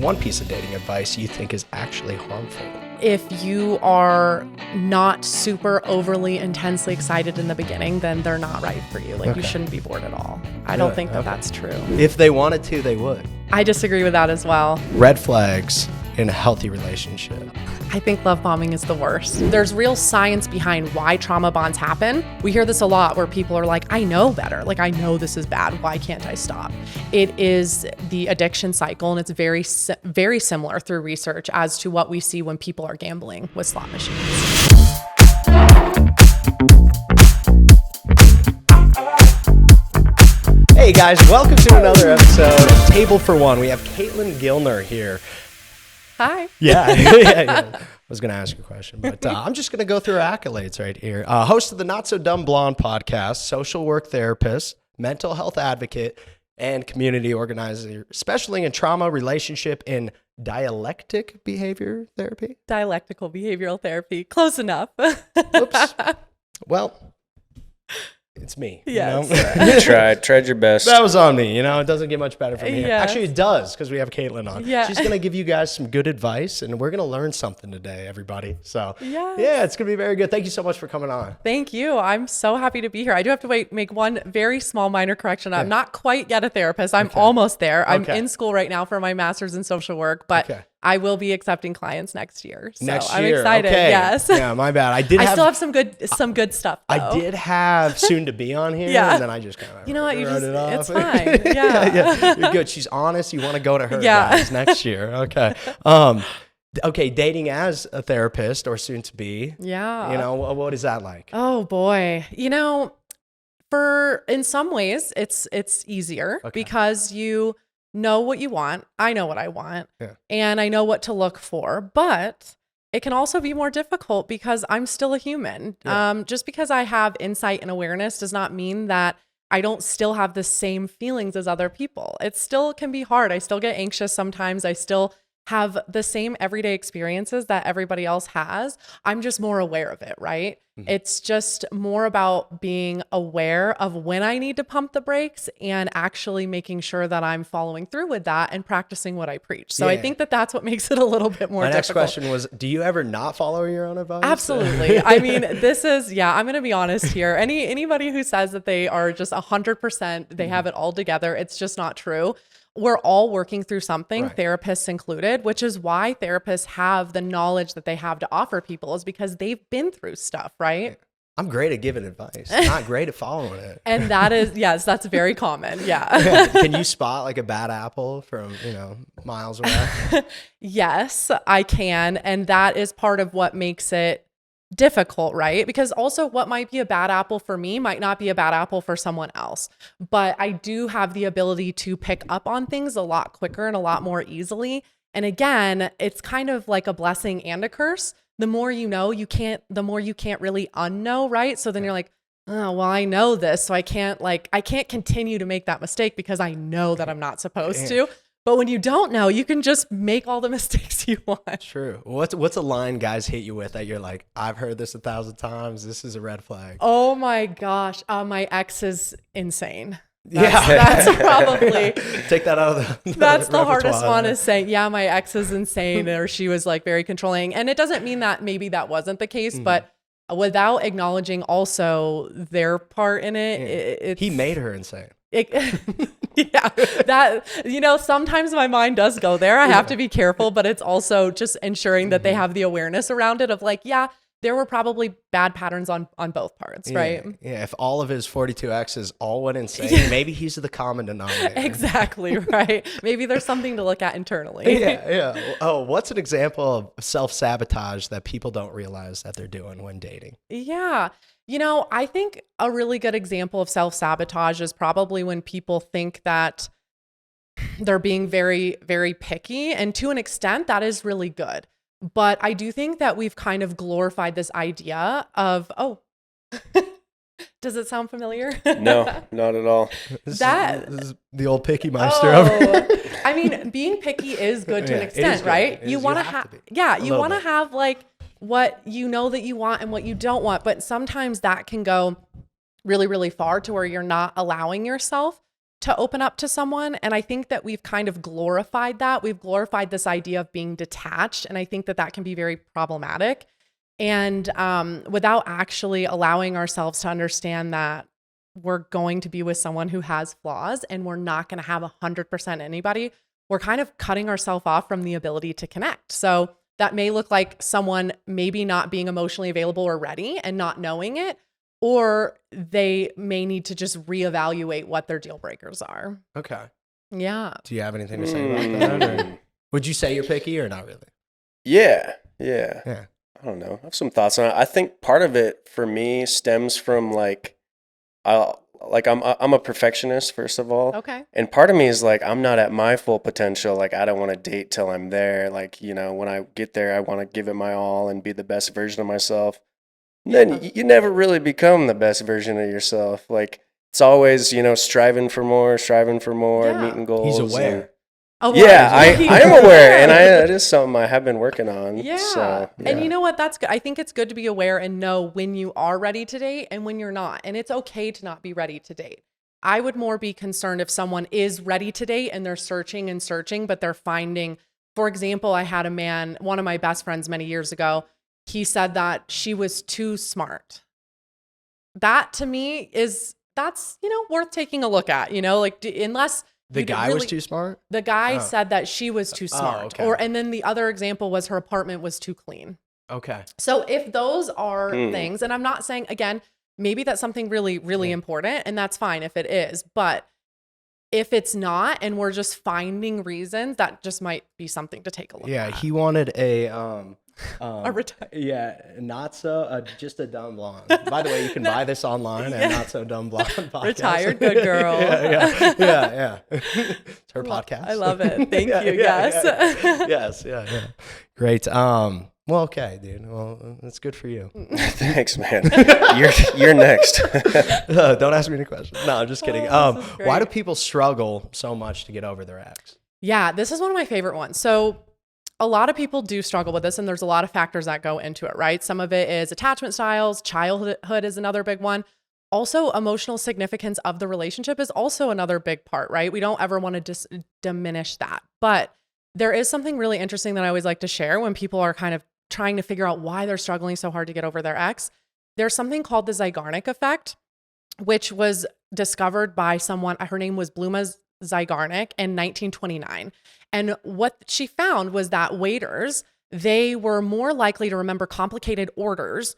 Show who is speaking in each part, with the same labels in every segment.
Speaker 1: one piece of dating advice you think is actually harmful?
Speaker 2: If you are not super overly intensely excited in the beginning, then they're not right for you. Like, you shouldn't be bored at all. I don't think that that's true.
Speaker 1: If they wanted to, they would.
Speaker 2: I disagree with that as well.
Speaker 1: Red flags in a healthy relationship.
Speaker 2: I think love bombing is the worst. There's real science behind why trauma bonds happen. We hear this a lot where people are like, I know better. Like, I know this is bad. Why can't I stop? It is the addiction cycle, and it's very similar through research as to what we see when people are gambling with slot machines.
Speaker 1: Hey guys, welcome to another episode of Table for One. We have Kaytlyn Gilner here.
Speaker 2: Hi.
Speaker 1: Yeah. I was going to ask you a question, but I'm just going to go through her accolades right here. Host of the Not So Dumb Blond podcast, social work therapist, mental health advocate, and community organizer, especially in trauma, relationship, and dialectic behavior therapy.
Speaker 2: Dialectical behavioral therapy. Close enough.
Speaker 1: Oops. Well, it's me.
Speaker 2: Yes.
Speaker 1: You know?
Speaker 3: Tried your best.
Speaker 1: That was on me. It doesn't get much better from here.
Speaker 2: Yes.
Speaker 1: Actually, it does, because we have Kaytlyn on.
Speaker 2: Yeah.
Speaker 1: She's going to give you guys some good advice, and we're going to learn something today, everybody. So,
Speaker 2: Yes.
Speaker 1: yeah, it's going to be very good. Thank you so much for coming on.
Speaker 2: Thank you. I'm so happy to be here. I do have to make one very small minor correction. I'm not quite yet a therapist. I'm almost there. I'm in school right now for my master's in social work, but I will be accepting clients next year. So I'm excited.
Speaker 1: Okay.
Speaker 2: Yes.
Speaker 1: Yeah, my bad. I
Speaker 2: still have some good stuff, though.
Speaker 1: I did have soon to be on here, and then I just kind of wrote it off.
Speaker 2: It's fine. Yeah.
Speaker 1: You're good. She's honest. You want to go to her
Speaker 2: Yeah.
Speaker 1: guys next year. Okay. Okay, dating as a therapist or soon to be.
Speaker 2: Yeah.
Speaker 1: What is that like?
Speaker 2: Oh boy. In some ways it's easier because you know what you want. I know what I want, and I know what to look for, but it can also be more difficult because I'm still a human. Yeah. Just because I have insight and awareness does not mean that I don't still have the same feelings as other people. It still can be hard. I still get anxious sometimes. I still have the same everyday experiences that everybody else has. I'm just more aware of it, right? Mm-hmm. It's just more about being aware of when I need to pump the brakes and actually making sure that I'm following through with that and practicing what I preach. So I think that that's what makes it a little bit more difficult.
Speaker 1: My next question was, do you ever not follow your own advice?
Speaker 2: Absolutely. I mean, I'm going to be honest here. Anybody who says that they are just 100%, they have it all together, it's just not true. We're all working through something, therapists included, which is why therapists have the knowledge that they have to offer people, is because they've been through stuff, right?
Speaker 1: I'm great at giving advice, not great at following it.
Speaker 2: And that is, yes, that's very common. Yeah.
Speaker 1: Can you spot like a bad apple from, miles away?
Speaker 2: Yes, I can. And that is part of what makes it difficult, right? Because also what might be a bad apple for me might not be a bad apple for someone else. But I do have the ability to pick up on things a lot quicker and a lot more easily. And again, it's kind of like a blessing and a curse. The more you know, the more you can't really unknow, right? So then you're like, oh, well, I know this, so I can't continue to make that mistake because I know that I'm not supposed to. But when you don't know, you can just make all the mistakes you want.
Speaker 1: True. What's a line guys hit you with that you're like, I've heard this 1,000 times. This is a red flag.
Speaker 2: Oh my gosh. My ex is insane. That's probably
Speaker 1: take that out of the
Speaker 2: that's the hardest one, is saying, yeah, my ex is insane, or she was like very controlling. And it doesn't mean that maybe that wasn't the case, but without acknowledging also their part in it,
Speaker 1: he made her insane.
Speaker 2: Sometimes my mind does go there. I have to be careful, but it's also just ensuring that they have the awareness around it of like, yeah, there were probably bad patterns on both parts, right?
Speaker 1: Yeah, if all of his 42 exes all went insane, maybe he's the common denominator.
Speaker 2: Exactly, right? Maybe there's something to look at internally.
Speaker 1: Yeah. Oh, what's an example of self-sabotage that people don't realize that they're doing when dating?
Speaker 2: Yeah. I think a really good example of self-sabotage is probably when people think that they're being very, very picky. And to an extent, that is really good. But I do think that we've kind of glorified this idea of, does it sound familiar?
Speaker 3: No, not at all.
Speaker 1: This is the old picky meister over.
Speaker 2: I mean, being picky is good to an extent, right? You want to have like what you know that you want and what you don't want. But sometimes that can go really, really far to where you're not allowing yourself to open up to someone. And I think that we've kind of glorified that. We've glorified this idea of being detached. And I think that that can be very problematic. And without actually allowing ourselves to understand that we're going to be with someone who has flaws and we're not going to have 100% anybody, we're kind of cutting ourselves off from the ability to connect. So that may look like someone maybe not being emotionally available or ready and not knowing it, or they may need to just reevaluate what their deal breakers are.
Speaker 1: Okay.
Speaker 2: Yeah.
Speaker 1: Do you have anything to say about that? Or would you say you're picky or not really?
Speaker 3: Yeah.
Speaker 1: Yeah.
Speaker 3: I don't know. I have some thoughts on it. I think part of it for me stems from like, I'm a perfectionist, first of all.
Speaker 2: Okay.
Speaker 3: And part of me is like, I'm not at my full potential. Like, I don't want to date till I'm there. Like, you know, when I get there, I want to give it my all and be the best version of myself. And then you never really become the best version of yourself. Like, it's always, you know, striving for more,
Speaker 2: Yeah.
Speaker 3: meeting goals.
Speaker 1: He's aware.
Speaker 2: Oh,
Speaker 3: Yeah, I am aware, and
Speaker 2: Yeah.
Speaker 3: it is something I have been working on.
Speaker 2: Yeah.
Speaker 3: So,
Speaker 2: And you know what? That's good. I think it's good to be aware and know when you are ready to date and when you're not. And it's okay to not be ready to date. I would more be concerned if someone is ready to date and they're searching and searching, but they're finding, for example, I had a man, one of my best friends many years ago, he said that she was too smart. That to me that's, you know, worth taking a look at, you know, like unless
Speaker 1: The
Speaker 2: you
Speaker 1: guy
Speaker 2: really,
Speaker 1: was too smart?
Speaker 2: the guy said that she was too smart.
Speaker 1: okay.
Speaker 2: And then the other example was her apartment was too clean.
Speaker 1: Okay.
Speaker 2: So if those are things, and I'm not saying, again, maybe that's something really, really important, and that's fine if it is. But if it's not, and we're just finding reasons, that just might be something to take a look at.
Speaker 1: Yeah, he wanted a not so just a dumb blonde. By the way, you can buy this online at Not So Dumb Blonde podcast.
Speaker 2: Retired good girl.
Speaker 1: yeah. It's her podcast.
Speaker 2: I love it. Thank you. Yes.
Speaker 1: Yeah. Great. Well, okay, dude. Well, that's good for you.
Speaker 3: Thanks, man. You're next.
Speaker 1: Don't ask me any questions. No, I'm just kidding.
Speaker 2: This is great.
Speaker 1: Why do people struggle so much to get over their ex?
Speaker 2: Yeah, this is one of my favorite ones. So a lot of people do struggle with this, and there's a lot of factors that go into it, right? Some of it is attachment styles. Childhood is another big one. Also, emotional significance of the relationship is also another big part, right? We don't ever want to diminish that. But there is something really interesting that I always like to share when people are kind of trying to figure out why they're struggling so hard to get over their ex. There's something called the Zygarnik effect, which was discovered by someone, her name was Bluma Zygarnik, in 1929. And what she found was that waiters, they were more likely to remember complicated orders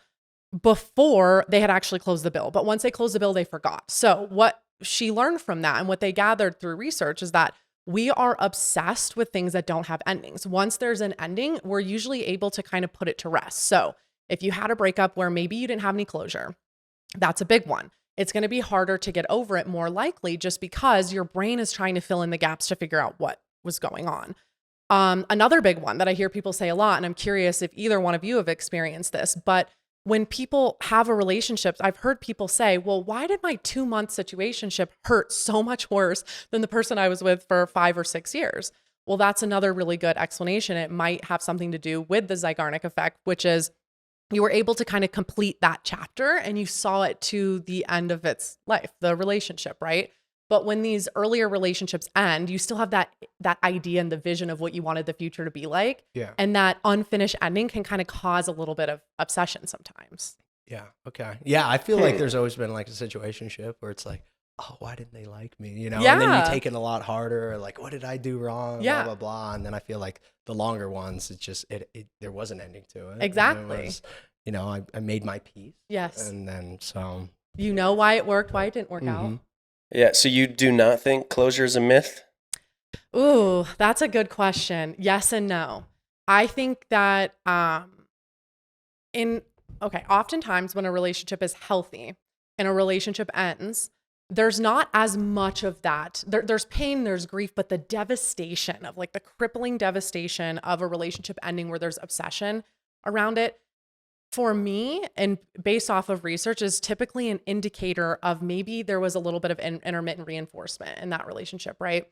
Speaker 2: before they had actually closed the bill. But once they closed the bill, they forgot. So what she learned from that and what they gathered through research is that we are obsessed with things that don't have endings. Once there's an ending, we're usually able to kind of put it to rest. So if you had a breakup where maybe you didn't have any closure, that's a big one. It's going to be harder to get over it, more likely, just because your brain is trying to fill in the gaps to figure out what was going on. Another big one that I hear people say a lot, and I'm curious if either one of you have experienced this, but when people have a relationship, I've heard people say, well, why did my 2-month situationship hurt so much worse than the person I was with for 5 or 6 years? Well, that's another really good explanation. It might have something to do with the Zygarnik effect, which is you were able to kind of complete that chapter and you saw it to the end of its life, the relationship, right? But when these earlier relationships end, you still have that idea and the vision of what you wanted the future to be like.
Speaker 1: Yeah.
Speaker 2: And that unfinished ending can kind of cause a little bit of obsession sometimes.
Speaker 1: Yeah. Okay. Yeah. I feel like there's always been like a situationship where it's like, oh, why didn't they like me? You know, and then you take it a lot harder. Like, what did I do wrong?
Speaker 2: Yeah.
Speaker 1: Blah, blah, blah. And then I feel like the longer ones, it's just, there was an ending to it.
Speaker 2: Exactly.
Speaker 1: It was, you know, I made my peace.
Speaker 2: Yes.
Speaker 1: And then so.
Speaker 2: You know why it worked, why it didn't work out.
Speaker 3: Yeah. So you do not think closure is a myth?
Speaker 2: Ooh, that's a good question. Yes and no. I think that oftentimes when a relationship is healthy and a relationship ends, there's not as much of that. There's pain, there's grief, but the devastation of like the crippling devastation of a relationship ending where there's obsession around it, for me, and based off of research, is typically an indicator of maybe there was a little bit of intermittent reinforcement in that relationship, right?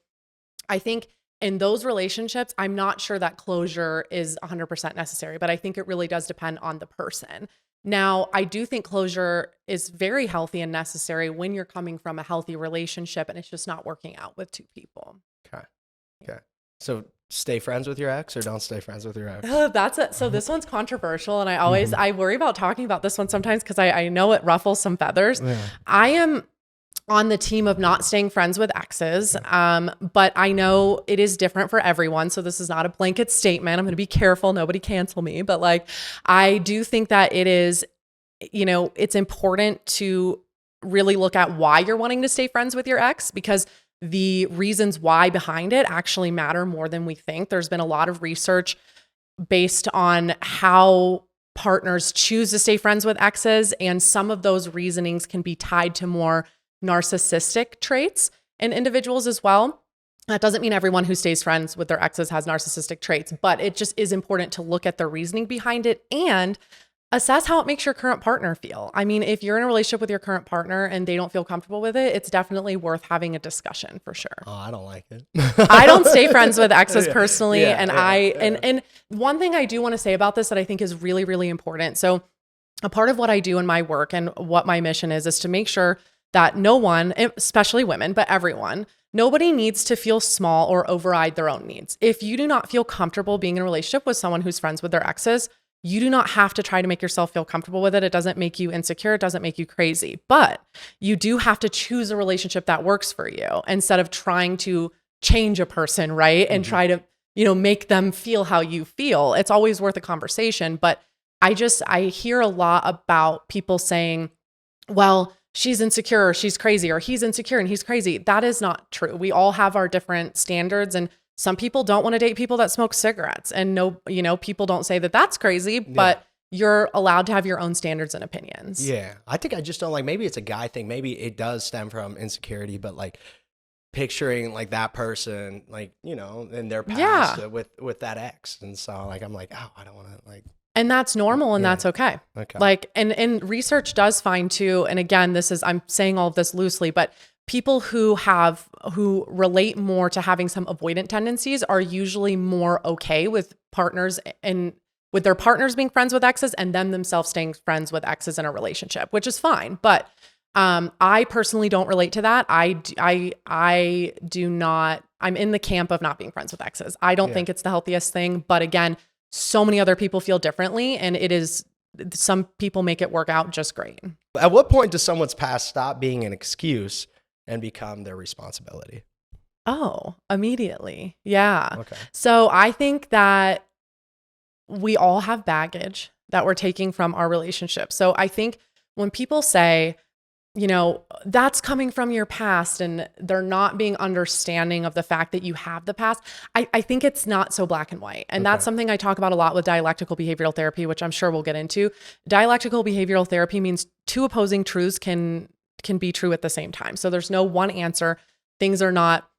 Speaker 2: I think in those relationships, I'm not sure that closure is 100% necessary, but I think it really does depend on the person. Now, I do think closure is very healthy and necessary when you're coming from a healthy relationship and it's just not working out with two people.
Speaker 1: Okay. So stay friends with your ex or don't stay friends with your ex?
Speaker 2: That's it. So this one's controversial, and I worry about talking about this one sometimes because I know it ruffles some feathers. Yeah. I am on the team of not staying friends with exes, but I know it is different for everyone. So this is not a blanket statement. I'm going to be careful. Nobody cancel me. But like, I do think that it is, it's important to really look at why you're wanting to stay friends with your ex, because the reasons why behind it actually matter more than we think. There's been a lot of research based on how partners choose to stay friends with exes, and some of those reasonings can be tied to more narcissistic traits in individuals as well. That doesn't mean everyone who stays friends with their exes has narcissistic traits, but it just is important to look at the reasoning behind it and assess how it makes your current partner feel. I mean, if you're in a relationship with your current partner and they don't feel comfortable with it, it's definitely worth having a discussion for sure.
Speaker 1: Oh, I don't like it.
Speaker 2: I don't stay friends with exes personally. And one thing I do want to say about this that I think is really, really important. So a part of what I do in my work and what my mission is to make sure that no one, especially women, but everyone, nobody needs to feel small or override their own needs. If you do not feel comfortable being in a relationship with someone who's friends with their exes, you do not have to try to make yourself feel comfortable with it. It doesn't make you insecure. It doesn't make you crazy. But you do have to choose a relationship that works for you instead of trying to change a person, right? And try to, make them feel how you feel. It's always worth a conversation. But I hear a lot about people saying, well, she's insecure, or she's crazy, or he's insecure and he's crazy. That is not true. We all have our different standards, and some people don't want to date people that smoke cigarettes, and people don't say that that's crazy, but you're allowed to have your own standards and opinions.
Speaker 1: Yeah. I think I just don't maybe it's a guy thing. Maybe it does stem from insecurity, but like picturing like that person, in their past with that ex. And so like, I'm like, oh, I don't want to
Speaker 2: And that's normal, and that's okay. Okay. And research does find too, and again, I'm saying all of this loosely, but people who relate more to having some avoidant tendencies are usually more okay with partners and with their partners being friends with exes and them themselves staying friends with exes in a relationship, which is fine. But I personally don't relate to that. I do not, I'm in the camp of not being friends with exes. I don't think it's the healthiest thing, but again, so many other people feel differently, and some people make it work out just great.
Speaker 1: At what point does someone's past stop being an excuse and become their responsibility?
Speaker 2: Oh, immediately. Yeah.
Speaker 1: Okay.
Speaker 2: So I think that we all have baggage that we're taking from our relationship. So I think when people say, that's coming from your past, and they're not being understanding of the fact that you have the past, I think it's not so black and white. And that's something I talk about a lot with dialectical behavioral therapy, which I'm sure we'll get into. Dialectical behavioral therapy means two opposing truths can be true at the same time. So there's no one answer. Things are not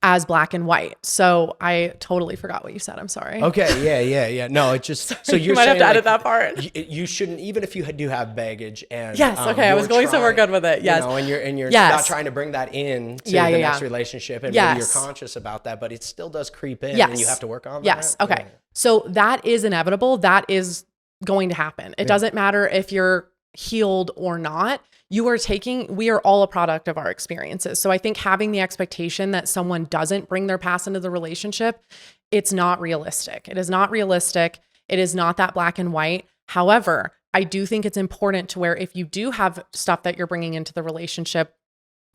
Speaker 2: as black and white. So I totally forgot what you said. I'm sorry.
Speaker 1: Okay. Yeah. No, it just, so you're
Speaker 2: you might
Speaker 1: saying
Speaker 2: have to edit that part.
Speaker 1: You shouldn't, even if you do have baggage and
Speaker 2: yes. Okay. I was going somewhere good with it. Yes.
Speaker 1: And you're not trying to bring that in to the next relationship, and maybe you're conscious about that, but it still does creep in and you have to work on that.
Speaker 2: Yes. Okay. Yeah. So that is inevitable. That is going to happen. It doesn't matter if you're healed or not. We are all a product of our experiences. So I think having the expectation that someone doesn't bring their past into the relationship, it's not realistic. It is not realistic. It is not that black and white. However, I do think it's important to where if you do have stuff that you're bringing into the relationship,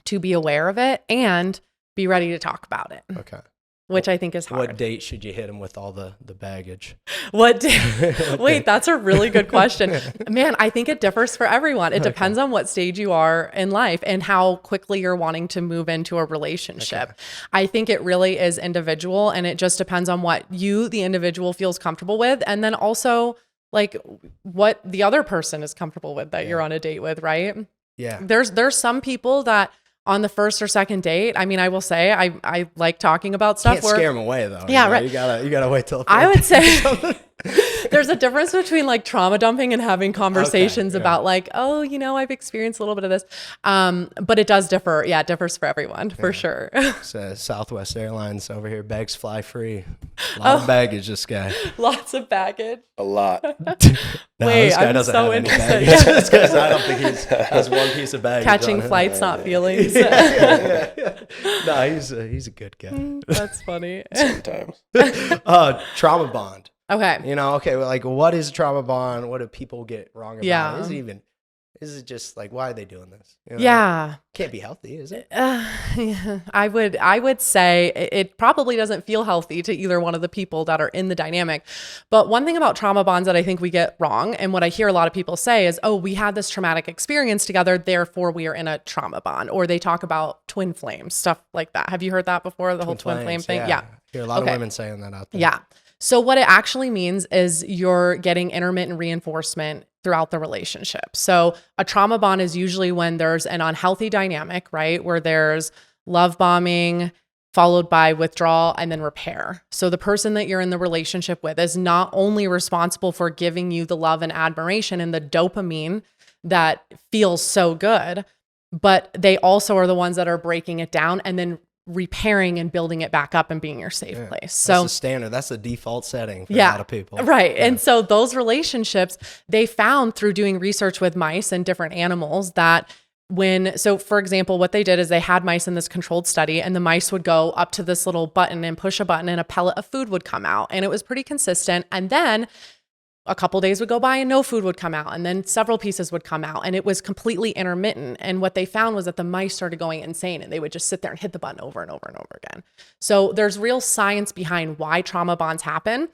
Speaker 2: to be aware of it and be ready to talk about it.
Speaker 1: Okay.
Speaker 2: Which I think is hard.
Speaker 1: What date should you hit him with all the baggage?
Speaker 2: Wait, that's a really good question. Man, I think it differs for everyone. It depends on what stage you are in life and how quickly you're wanting to move into a relationship. Okay. I think it really is individual, and it just depends on what you, the individual, feels comfortable with. And then also like what the other person is comfortable with that you're on a date with, right?
Speaker 1: Yeah.
Speaker 2: There's some people that on the first or second date, I mean, I will say I like talking about stuff.
Speaker 1: Can't scare them away though.
Speaker 2: Yeah, right.
Speaker 1: You gotta wait till.
Speaker 2: I would say there's a difference between like trauma dumping and having conversations about like, oh, I've experienced a little bit of this. But it does differ. Yeah, it differs for everyone for sure.
Speaker 1: So Southwest Airlines over here, bags fly free. A lot of baggage, this guy.
Speaker 2: Lots of baggage.
Speaker 3: A lot.
Speaker 1: No,
Speaker 2: Wait,
Speaker 1: this guy
Speaker 2: I'm
Speaker 1: doesn't
Speaker 2: so
Speaker 1: have any
Speaker 2: interested.
Speaker 1: baggage. This guy's, I don't think he has one piece of baggage.
Speaker 2: Catching
Speaker 1: on him.
Speaker 2: flights, not feelings.
Speaker 1: Yeah. No, he's a good guy.
Speaker 2: That's funny.
Speaker 3: Sometimes.
Speaker 1: Trauma bond.
Speaker 2: Okay.
Speaker 1: Okay, well, like, what is a trauma bond? What do people get wrong about
Speaker 2: Yeah.
Speaker 1: it? Is it just like, why are they doing this?
Speaker 2: Yeah.
Speaker 1: Can't be healthy, is it?
Speaker 2: Yeah. I would say it probably doesn't feel healthy to either one of the people that are in the dynamic. But one thing about trauma bonds that I think we get wrong, and what I hear a lot of people say is, oh, we had this traumatic experience together, therefore we are in a trauma bond. Or they talk about twin flames, stuff like that. Have you heard that before? The whole twin flame thing? Yeah.
Speaker 1: I hear a lot of women saying that out there.
Speaker 2: Yeah. So what it actually means is you're getting intermittent reinforcement throughout the relationship. So a trauma bond is usually when there's an unhealthy dynamic, right? Where there's love bombing followed by withdrawal and then repair. So the person that you're in the relationship with is not only responsible for giving you the love and admiration and the dopamine that feels so good, but they also are the ones that are breaking it down and then repairing and building it back up and being your safe place. So
Speaker 1: that's the standard. That's the default setting for a lot of people.
Speaker 2: Right. Yeah. And so those relationships, they found through doing research with mice and different animals that so for example, what they did is they had mice in this controlled study, and the mice would go up to this little button and push a button and a pellet of food would come out, and it was pretty consistent. And then a couple days would go by and no food would come out, and then several pieces would come out, and it was completely intermittent. And what they found was that the mice started going insane, and they would just sit there and hit the button over and over and over again. So there's real science behind why trauma bonds happen.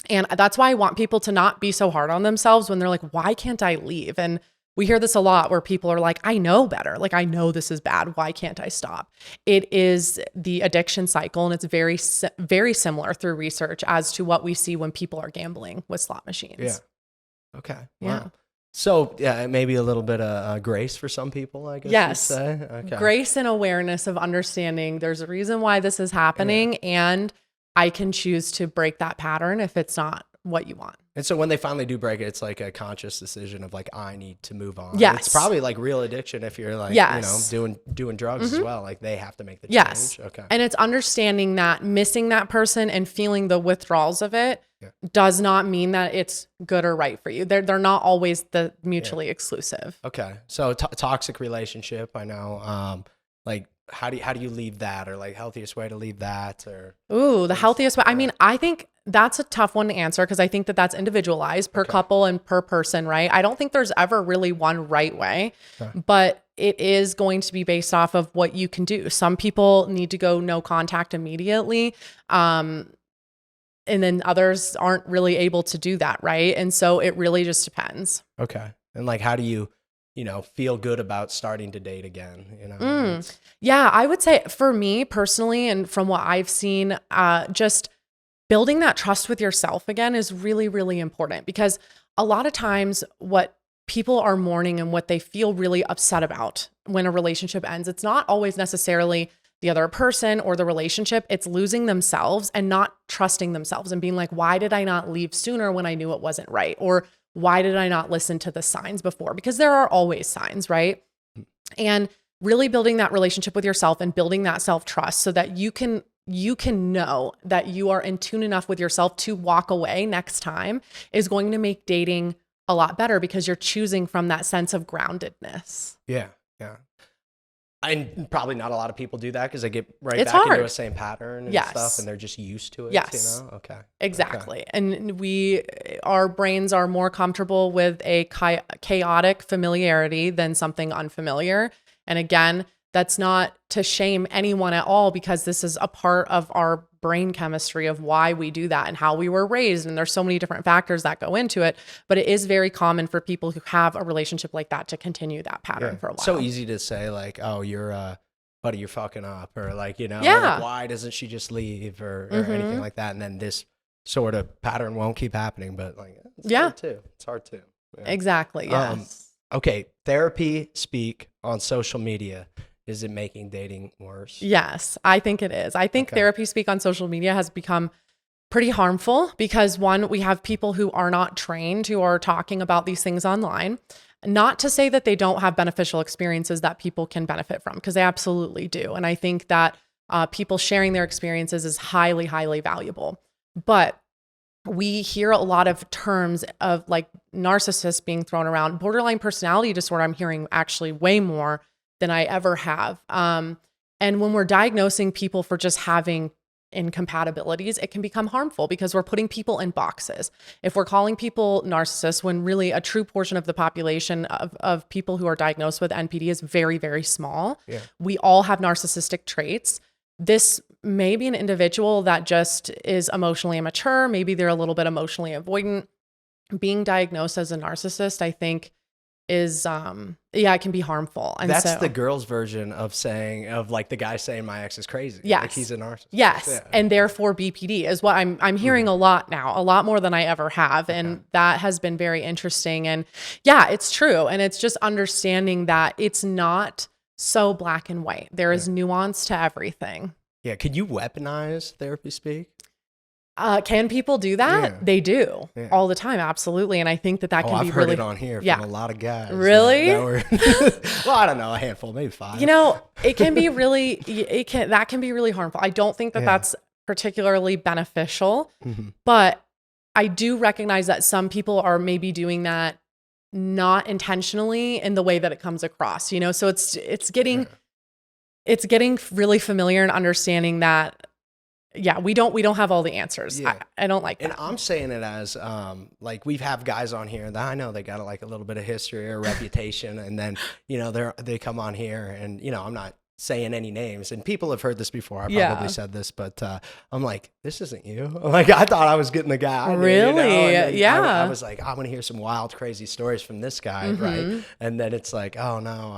Speaker 2: And that's why I want people to not be so hard on themselves when they're like, why can't I leave? And we hear this a lot where people are like, I know better. Like, I know this is bad. Why can't I stop? It is the addiction cycle. And it's very, very similar through research as to what we see when people are gambling with slot machines.
Speaker 1: Yeah. Okay.
Speaker 2: Yeah.
Speaker 1: Wow. So maybe a little bit of grace for some people, I guess.
Speaker 2: Yes.
Speaker 1: You'd say. Okay.
Speaker 2: Grace and awareness of understanding there's a reason why this is happening. And I can choose to break that pattern if it's not what you want.
Speaker 1: And so when they finally do break it, it's like a conscious decision of like, I need to move on.
Speaker 2: Yes.
Speaker 1: It's probably like real addiction if you're like, doing drugs as well. Like they have to make the change.
Speaker 2: Yes.
Speaker 1: Okay.
Speaker 2: And it's understanding that missing that person and feeling the withdrawals of it does not mean that it's good or right for you. They're not always the mutually exclusive.
Speaker 1: Okay. So toxic relationship, I know. Like how do you leave that, or like healthiest way to leave that, or?
Speaker 2: Ooh, the healthiest way. I mean, I think that's a tough one to answer because I think that that's individualized per couple and per person, right? I don't think there's ever really one right way, but it is going to be based off of what you can do. Some people need to go no contact immediately. And then others aren't really able to do that, right? And so it really just depends.
Speaker 1: Okay. And like, how do you feel good about starting to date again?
Speaker 2: Yeah, I would say for me personally, and from what I've seen, just building that trust with yourself again is really, really important, because a lot of times what people are mourning and what they feel really upset about when a relationship ends, it's not always necessarily the other person or the relationship. It's losing themselves and not trusting themselves and being like, why did I not leave sooner when I knew it wasn't right? Or why did I not listen to the signs before? Because there are always signs, right? And really building that relationship with yourself and building that self-trust so that you can know that you are in tune enough with yourself to walk away next time is going to make dating a lot better, because you're choosing from that sense of groundedness.
Speaker 1: Yeah. Yeah. And probably not a lot of people do that because they get
Speaker 2: It's
Speaker 1: back
Speaker 2: hard.
Speaker 1: into a same pattern and stuff, and they're just used to it.
Speaker 2: Yes.
Speaker 1: Okay.
Speaker 2: Exactly. Okay. And our brains are more comfortable with a chaotic familiarity than something unfamiliar. And again, that's not to shame anyone at all, because this is a part of our brain chemistry of why we do that and how we were raised. And there's so many different factors that go into it, but it is very common for people who have a relationship like that to continue that pattern for a while.
Speaker 1: So easy to say like, oh, buddy, you're fucking up, or like, like, why doesn't she just leave, or anything like that. And then this sort of pattern won't keep happening, but like, it's hard too. It's hard too. Yeah.
Speaker 2: Exactly. Yes.
Speaker 1: Okay. Therapy speak on social media. Is it making dating worse?
Speaker 2: Yes, I think it is. I think therapy speak on social media has become pretty harmful because, one, we have people who are not trained who are talking about these things online. Not to say that they don't have beneficial experiences that people can benefit from, because they absolutely do. And I think that people sharing their experiences is highly, highly valuable. But we hear a lot of terms of like narcissist being thrown around. Borderline personality disorder, I'm hearing actually way more than I ever have. And when we're diagnosing people for just having incompatibilities, it can become harmful because we're putting people in boxes. If we're calling people narcissists, when really a true portion of the population of people who are diagnosed with NPD is very, very small. Yeah. We all have narcissistic traits. This may be an individual that just is emotionally immature. Maybe they're a little bit emotionally avoidant. Being diagnosed as a narcissist, I think, is it can be harmful. And
Speaker 1: that's the girl's version of like the guy saying my ex is crazy.
Speaker 2: Yes.
Speaker 1: Like he's a narcissist.
Speaker 2: Yes.
Speaker 1: Yeah.
Speaker 2: And therefore BPD is what I'm hearing a lot now, a lot more than I ever have. And that has been very interesting. And yeah, it's true. And it's just understanding that it's not so black and white. There is nuance to everything.
Speaker 1: Yeah. Could you weaponize therapy speak?
Speaker 2: Can people do that? Yeah. They do all the time. Absolutely. And I think that can be really...
Speaker 1: I've heard it on here from a lot of guys.
Speaker 2: Really?
Speaker 1: That were well, I don't know, a handful, maybe 5.
Speaker 2: It can be really, that can be really harmful. I don't think that that's particularly beneficial, but I do recognize that some people are maybe doing that not intentionally in the way that it comes across, so it's getting really familiar and understanding that we don't have all the answers. Yeah. I don't like that.
Speaker 1: And I'm saying it as like we've have guys on here that I know they got like a little bit of history or reputation, and then they come on here, and I'm not saying any names, and people have heard this before. I probably said this, but I'm like, this isn't you. Like I thought I was getting the guy.
Speaker 2: Really?
Speaker 1: I was like, I want to hear some wild, crazy stories from this guy, right? And then it's like, oh no,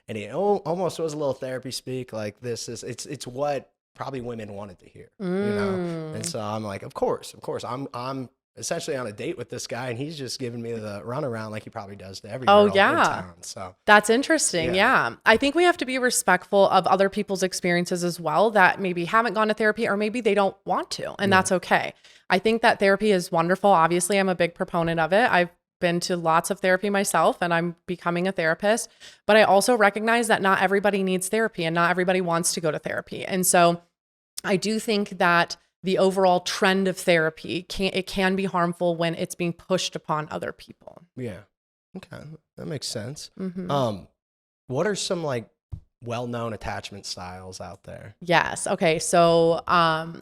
Speaker 1: and he almost was a little therapy speak. Like it's what probably women wanted to hear, And so I'm like, of course, I'm essentially on a date with this guy, and he's just giving me the runaround like he probably does to every girl in town. So
Speaker 2: that's interesting. Yeah. I think we have to be respectful of other people's experiences as well, that maybe haven't gone to therapy, or maybe they don't want to, and that's okay. I think that therapy is wonderful. Obviously, I'm a big proponent of it. I've been to lots of therapy myself, and I'm becoming a therapist, but I also recognize that not everybody needs therapy and not everybody wants to go to therapy. And so I do think that the overall trend of therapy can be harmful when it's being pushed upon other people.
Speaker 1: Yeah. Okay. That makes sense. What are some like well-known attachment styles out there?
Speaker 2: Yes. Okay. So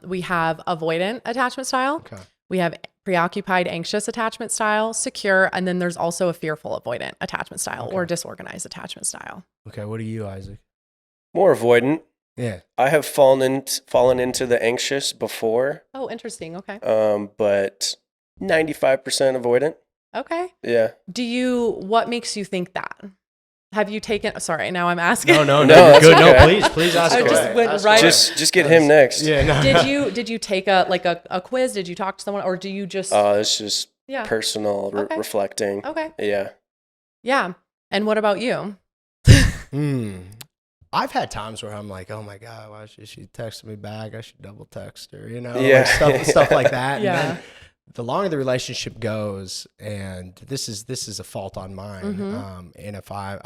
Speaker 2: we have avoidant attachment style. Okay. We have preoccupied, anxious attachment style, secure, and then there's also a fearful avoidant attachment style or disorganized attachment style. Okay.
Speaker 1: What are you, Isaac?
Speaker 3: More avoidant.
Speaker 1: Yeah.
Speaker 3: I have fallen into the anxious before.
Speaker 2: Oh, interesting. Okay.
Speaker 3: But 95% avoidant.
Speaker 2: Okay.
Speaker 3: Yeah.
Speaker 2: What makes you think that? Have you taken, sorry, now I'm asking.
Speaker 1: No, good. Okay. No, please ask away.
Speaker 2: Just went right.
Speaker 3: Just get him next.
Speaker 1: Yeah. No.
Speaker 2: Did you take a quiz? Did you talk to someone, or do you just?
Speaker 3: It's just personal reflecting.
Speaker 2: Okay.
Speaker 3: Yeah.
Speaker 2: Yeah. And what about you?
Speaker 1: I've had times where I'm like, oh my God, why should she text me back? I should double text her,
Speaker 3: Yeah.
Speaker 1: Like stuff like that.
Speaker 2: Yeah.
Speaker 1: And then the longer the relationship goes, and this is a fault on mine. And if I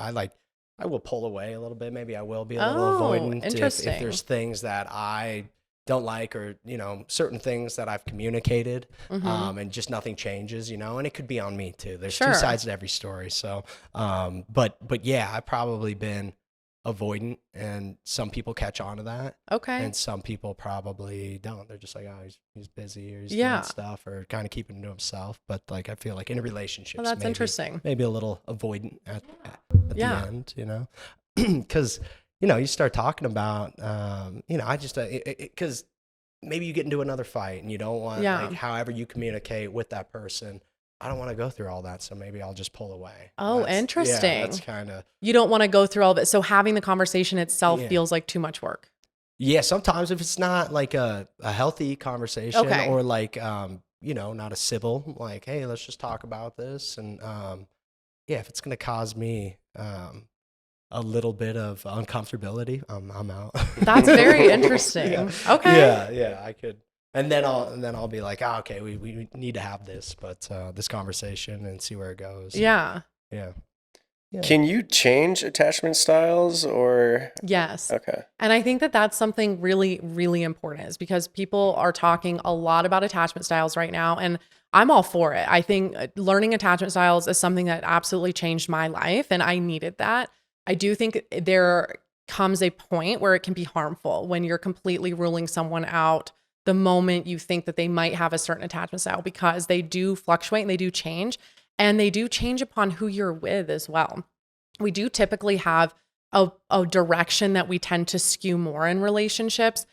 Speaker 1: will pull away a little bit. Maybe I will be a little avoidant if there's things that I don't like, or certain things that I've communicated, and just nothing changes, and it could be on me too. There's two sides to every story. So, but yeah, I've probably been avoidant, and some people catch on to that. Okay. And some people probably don't. They're just like, oh, he's busy, or he's doing stuff, or kind of keeping it to himself. But like, I feel like in a relationship,
Speaker 2: that's interesting.
Speaker 1: Maybe a little avoidant at the end, because you start talking about, I just because maybe you get into another fight and you don't want like however you communicate with that person. I don't want to go through all that, so maybe I'll just pull away.
Speaker 2: Oh, interesting.
Speaker 1: Yeah, that's kind of... You
Speaker 2: don't want to go through all of it, so having the conversation itself feels like too much work.
Speaker 1: Yeah, sometimes if it's not like a healthy conversation, or like, not a civil, like, hey, let's just talk about this. And if it's going to cause me a little bit of uncomfortability, I'm out.
Speaker 2: That's very interesting. Okay.
Speaker 1: Yeah, I could... And then I'll be like, okay, we need to have this, but this conversation, and see where it goes.
Speaker 2: Yeah.
Speaker 3: Can you change attachment styles, or?
Speaker 2: Yes.
Speaker 3: Okay.
Speaker 2: And I think that that's something really, really important, is because people are talking a lot about attachment styles right now. And I'm all for it. I think learning attachment styles is something that absolutely changed my life, and I needed that. I do think there comes a point where it can be harmful when you're completely ruling someone out the moment you think that they might have a certain attachment style, because they do fluctuate and they do change, and they do change upon who you're with as well. We do typically have a direction that we tend to skew more in relationships.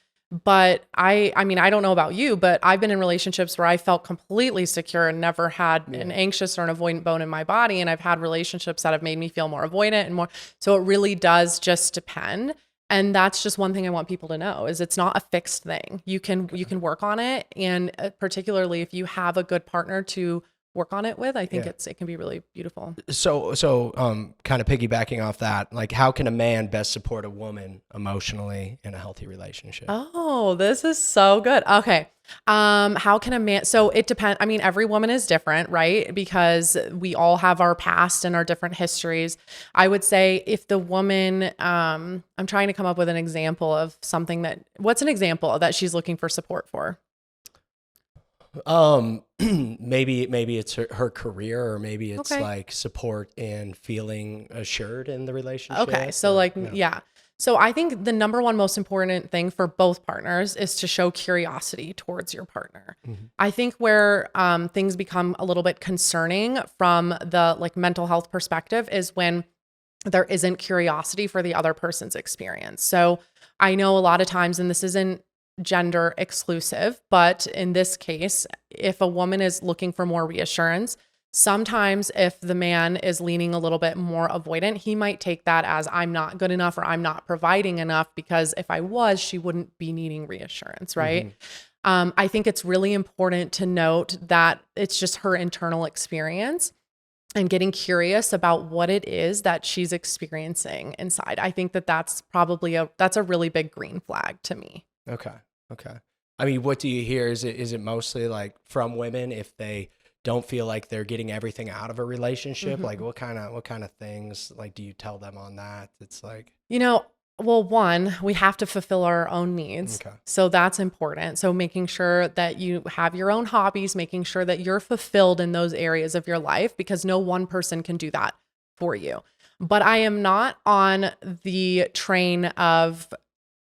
Speaker 2: But I mean, I don't know about you, but I've been in relationships where I felt completely secure and never had an anxious or an avoidant bone in my body. And I've had relationships that have made me feel more avoidant and more. So it really does just depend. And that's just one thing I want people to know is it's not a fixed thing. You can work on it. And particularly if you have a good partner to work on it with, I think it can be really beautiful.
Speaker 1: So kind of piggybacking off that, like how can a man best support a woman emotionally in a healthy relationship?
Speaker 2: Oh, this is so good. Okay. How can a man, so it depends. I mean, every woman is different, right? Because we all have our past and our different histories. I would say if the woman, I'm trying to come up with an example of something what's an example that she's looking for support for?
Speaker 1: Maybe it's her career, or maybe it's like support in feeling assured in the relationship.
Speaker 2: Okay. So So I think the number one most important thing for both partners is to show curiosity towards your partner. Mm-hmm. I think where things become a little bit concerning from the like mental health perspective is when there isn't curiosity for the other person's experience. So I know a lot of times, and this isn't gender exclusive, but in this case, if a woman is looking for more reassurance, sometimes if the man is leaning a little bit more avoidant, he might take that as I'm not good enough or I'm not providing enough, because if I was, she wouldn't be needing reassurance, right? Mm-hmm. I think it's really important to note that it's just her internal experience and getting curious about what it is that she's experiencing inside. I think that's probably that's a really big green flag to me.
Speaker 1: Okay. I mean, what do you hear? Is it mostly like from women if they don't feel like they're getting everything out of a relationship? Mm-hmm. Like what kind of things like do you tell them on that? It's like,
Speaker 2: well, one, we have to fulfill our own needs. Okay. So that's important. So making sure that you have your own hobbies, making sure that you're fulfilled in those areas of your life, because no one person can do that for you. But I am not on the train of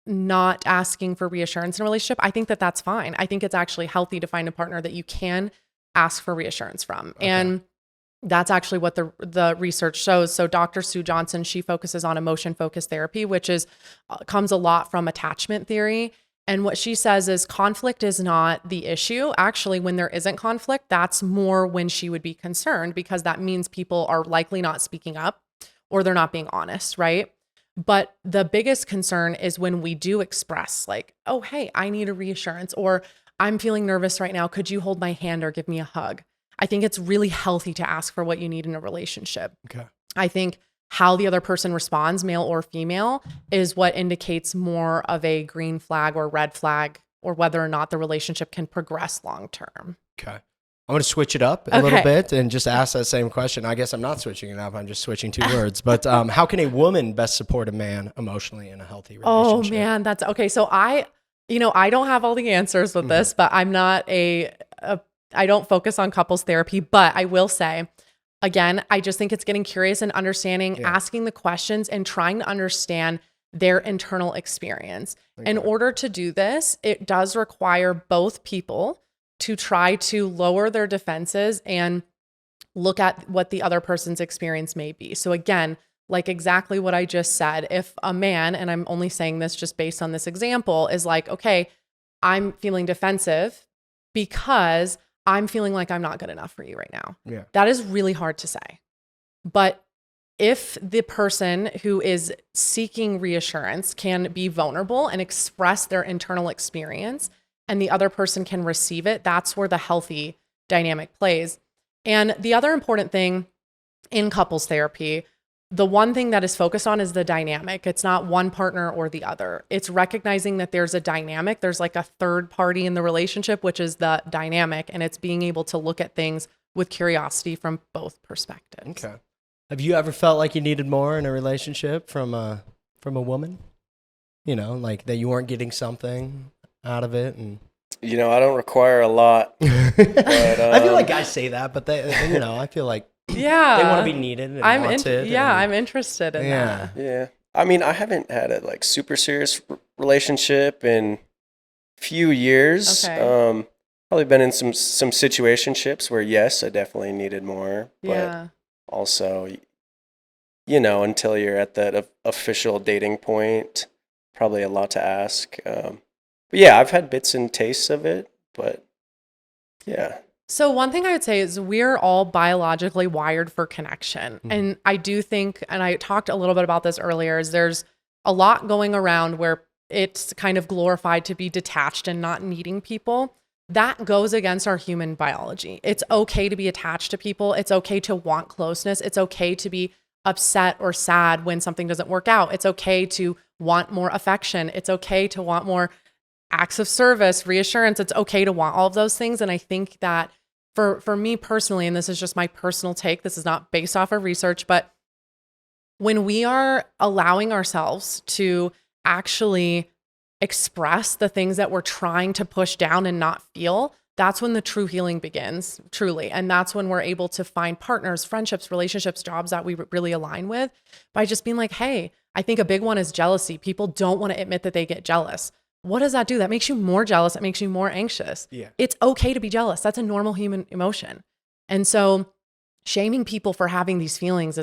Speaker 2: not asking for reassurance in a relationship. I think that that's fine. I think it's actually healthy to find a partner that you can ask for reassurance from. Okay. And that's actually what the research shows. So Dr. Sue Johnson, she focuses on emotion-focused therapy, which comes a lot from attachment theory. And what she says is conflict is not the issue. Actually, when there isn't conflict, that's more when she would be concerned, because that means people are likely not speaking up or they're not being honest, right? But the biggest concern is when we do express like, oh, hey, I need a reassurance, or I'm feeling nervous right now. Could you hold my hand or give me a hug? I think it's really healthy to ask for what you need in a relationship. Okay. I think how the other person responds, male or female, is what indicates more of a green flag or red flag, or whether or not the relationship can progress long term.
Speaker 1: Okay. I'm going to switch it up a little bit and just ask that same question. I guess I'm not switching it up. I'm just switching two words. But how can a woman best support a man emotionally in a healthy relationship?
Speaker 2: Oh, man, that's okay. So I don't have all the answers with this, but I'm not I don't focus on couples therapy, but I will say, again, I just think it's getting curious and understanding, asking the questions and trying to understand their internal experience. Okay. In order to do this, it does require both people to try to lower their defenses and look at what the other person's experience may be. So again, like exactly what I just said, if a man, and I'm only saying this just based on this example, is like, okay, I'm feeling defensive because I'm feeling like I'm not good enough for you right now. Yeah. That is really hard to say. But if the person who is seeking reassurance can be vulnerable and express their internal experience, and the other person can receive it, that's where the healthy dynamic plays. And the other important thing in couples therapy, the one thing that is focused on is the dynamic. It's not one partner or the other. It's recognizing that there's a dynamic. There's like a third party in the relationship, which is the dynamic. And it's being able to look at things with curiosity from both perspectives.
Speaker 1: Okay. Have you ever felt like you needed more in a relationship from a woman? Like that you weren't getting something out of it? And
Speaker 3: I don't require a lot. But,
Speaker 1: I feel like guys say that, but they, I feel like they want to be needed and wanted.
Speaker 2: I'm interested in that.
Speaker 3: Yeah. I mean, I haven't had a like super serious relationship in a few years.
Speaker 2: Okay.
Speaker 3: Probably been in some situationships where yes, I definitely needed more, but also, until you're at that official dating point, probably a lot to ask. But yeah, I've had bits and tastes of it, but yeah.
Speaker 2: So one thing I would say is we're all biologically wired for connection. Mm-hmm. And I do think, and I talked a little bit about this earlier, is there's a lot going around where it's kind of glorified to be detached and not needing people. That goes against our human biology. It's okay to be attached to people. It's okay to want closeness. It's okay to be upset or sad when something doesn't work out. It's okay to want more affection. It's okay to want more acts of service, reassurance. It's okay to want all of those things. And I think that for me personally, and this is just my personal take, this is not based off of research, but when we are allowing ourselves to actually express the things that we're trying to push down and not feel, that's when the true healing begins, truly. And that's when we're able to find partners, friendships, relationships, jobs that we really align with by just being like, hey, I think a big one is jealousy. People don't want to admit that they get jealous. What does that do? That makes you more jealous. It makes you more anxious. Yeah. It's okay to be jealous. That's a normal human emotion. And so shaming people for having these feelings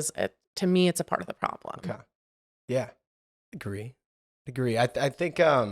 Speaker 2: to me, it's a part of the problem.
Speaker 1: Okay. Yeah. Agree. I think, I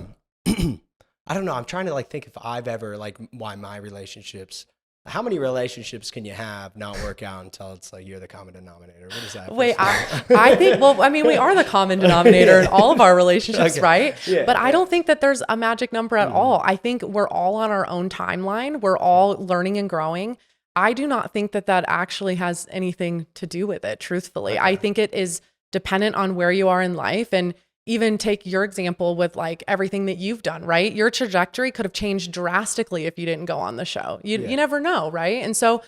Speaker 1: don't know. I'm trying to think if I've ever why my relationships, how many relationships can you have not work out until it's like you're the common denominator? What is that?
Speaker 2: Wait, I think, we are the common denominator in all of our relationships, right? Yeah, but I don't think that there's a magic number at all. I think we're all on our own timeline. We're all learning and growing. I do not think that actually has anything to do with it, truthfully. Okay. I think it is dependent on where you are in life. And even take your example with everything that you've done, right? Your trajectory could have changed drastically if you didn't go on the show. You never know, right? And so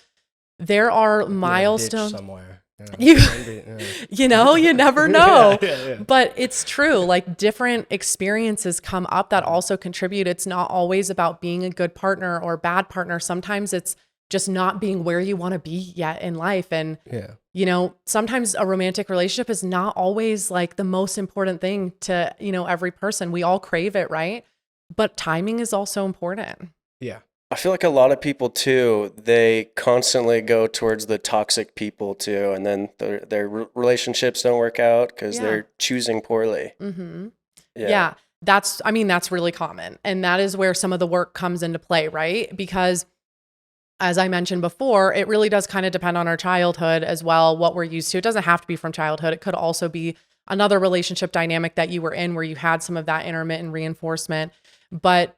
Speaker 2: there are milestones somewhere. Yeah. You never know. But it's true. Different experiences come up that also contribute. It's not always about being a good partner or bad partner. Sometimes it's just not being where you want to be yet in life. And, sometimes a romantic relationship is not always the most important thing to, every person. We all crave it, right? But timing is also important.
Speaker 1: Yeah.
Speaker 3: I feel like a lot of people too, they constantly go towards the toxic people too. And then their relationships don't work out because they're choosing poorly.
Speaker 2: Mm-hmm. Yeah. That's really common. And that is where some of the work comes into play, right? Because as I mentioned before, it really does kind of depend on our childhood as well, what we're used to. It doesn't have to be from childhood. It could also be another relationship dynamic that you were in where you had some of that intermittent reinforcement. But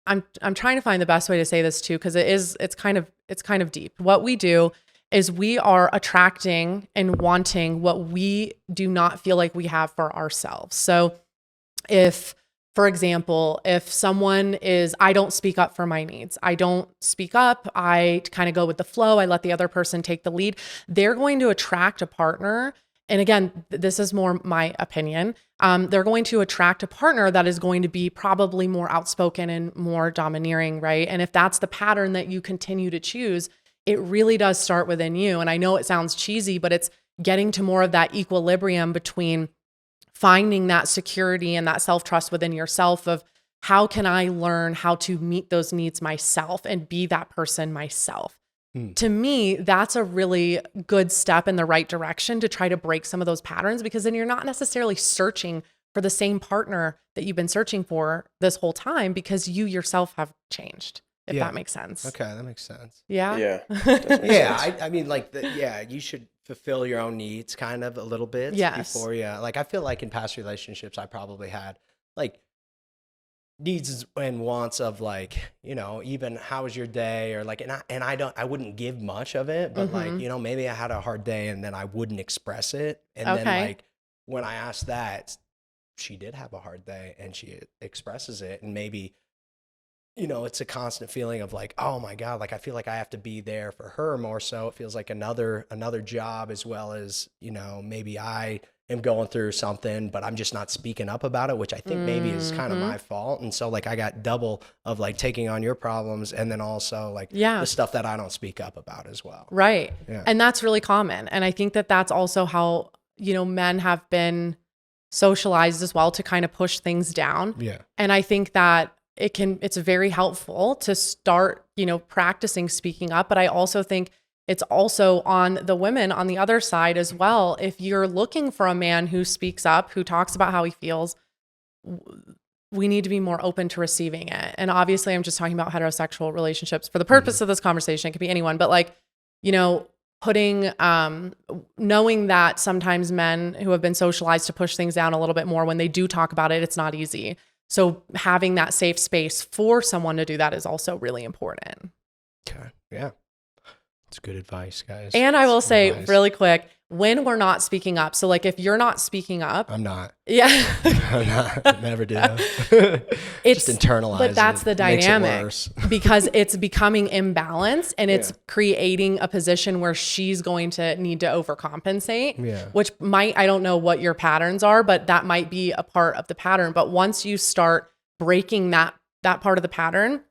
Speaker 2: I'm trying to find the best way to say this too, because it's kind of deep. What we do is we are attracting and wanting what we do not feel like we have for ourselves. So for example, if someone I don't speak up for my needs, I don't speak up, I kind of go with the flow, I let the other person take the lead, they're going to attract a partner. And again, this is more my opinion. They're going to attract a partner that is going to be probably more outspoken and more domineering, right? And if that's the pattern that you continue to choose, it really does start within you. And I know it sounds cheesy, but it's getting to more of that equilibrium between finding that security and that self-trust within yourself of how can I learn how to meet those needs myself and be that person myself. To me, that's a really good step in the right direction to try to break some of those patterns, because then you're not necessarily searching for the same partner that you've been searching for this whole time, because you yourself have changed, if that makes sense.
Speaker 1: Okay, that makes sense.
Speaker 2: Yeah?
Speaker 3: Yeah.
Speaker 1: Yeah, you should fulfill your own needs kind of a little bit before you. I feel like in past relationships, I probably had needs and wants of even how was your day, or I wouldn't give much of it, but maybe I had a hard day and then I wouldn't express it. And then when I asked that, she did have a hard day and she expresses it, and maybe it's a constant feeling of like, oh my God, like I feel like I have to be there for her more so. It feels like another job, as well as, maybe I am going through something, but I'm just not speaking up about it, which I think maybe is kind of my fault. And so like I got double of like taking on your problems, and then also like the stuff that I don't speak up about as well.
Speaker 2: Right.
Speaker 1: Yeah.
Speaker 2: And that's really common. And I think that that's also how, men have been socialized as well to kind of push things down.
Speaker 1: Yeah.
Speaker 2: And I think that it's very helpful to start, practicing speaking up. But I also think it's also on the women on the other side as well. If you're looking for a man who speaks up, who talks about how he feels, we need to be more open to receiving it. And obviously I'm just talking about heterosexual relationships for the purpose of this conversation. It could be anyone, but like, putting, knowing that sometimes men who have been socialized to push things down a little bit more, when they do talk about it, it's not easy. So having that safe space for someone to do that is also really important.
Speaker 1: Okay. Yeah. It's good advice, guys.
Speaker 2: And I will say really quick, when we're not speaking up. So like if you're not speaking up.
Speaker 1: I'm not.
Speaker 2: Yeah.
Speaker 1: I'm not. Never do.
Speaker 2: It's
Speaker 1: just internalize.
Speaker 2: But that's the dynamic.
Speaker 1: Makes it worse.
Speaker 2: Because it's becoming imbalanced, and it's creating a position where she's going to need to overcompensate.
Speaker 1: Yeah.
Speaker 2: Which I don't know what your patterns are, but that might be a part of the pattern. But once you start breaking that part of the pattern,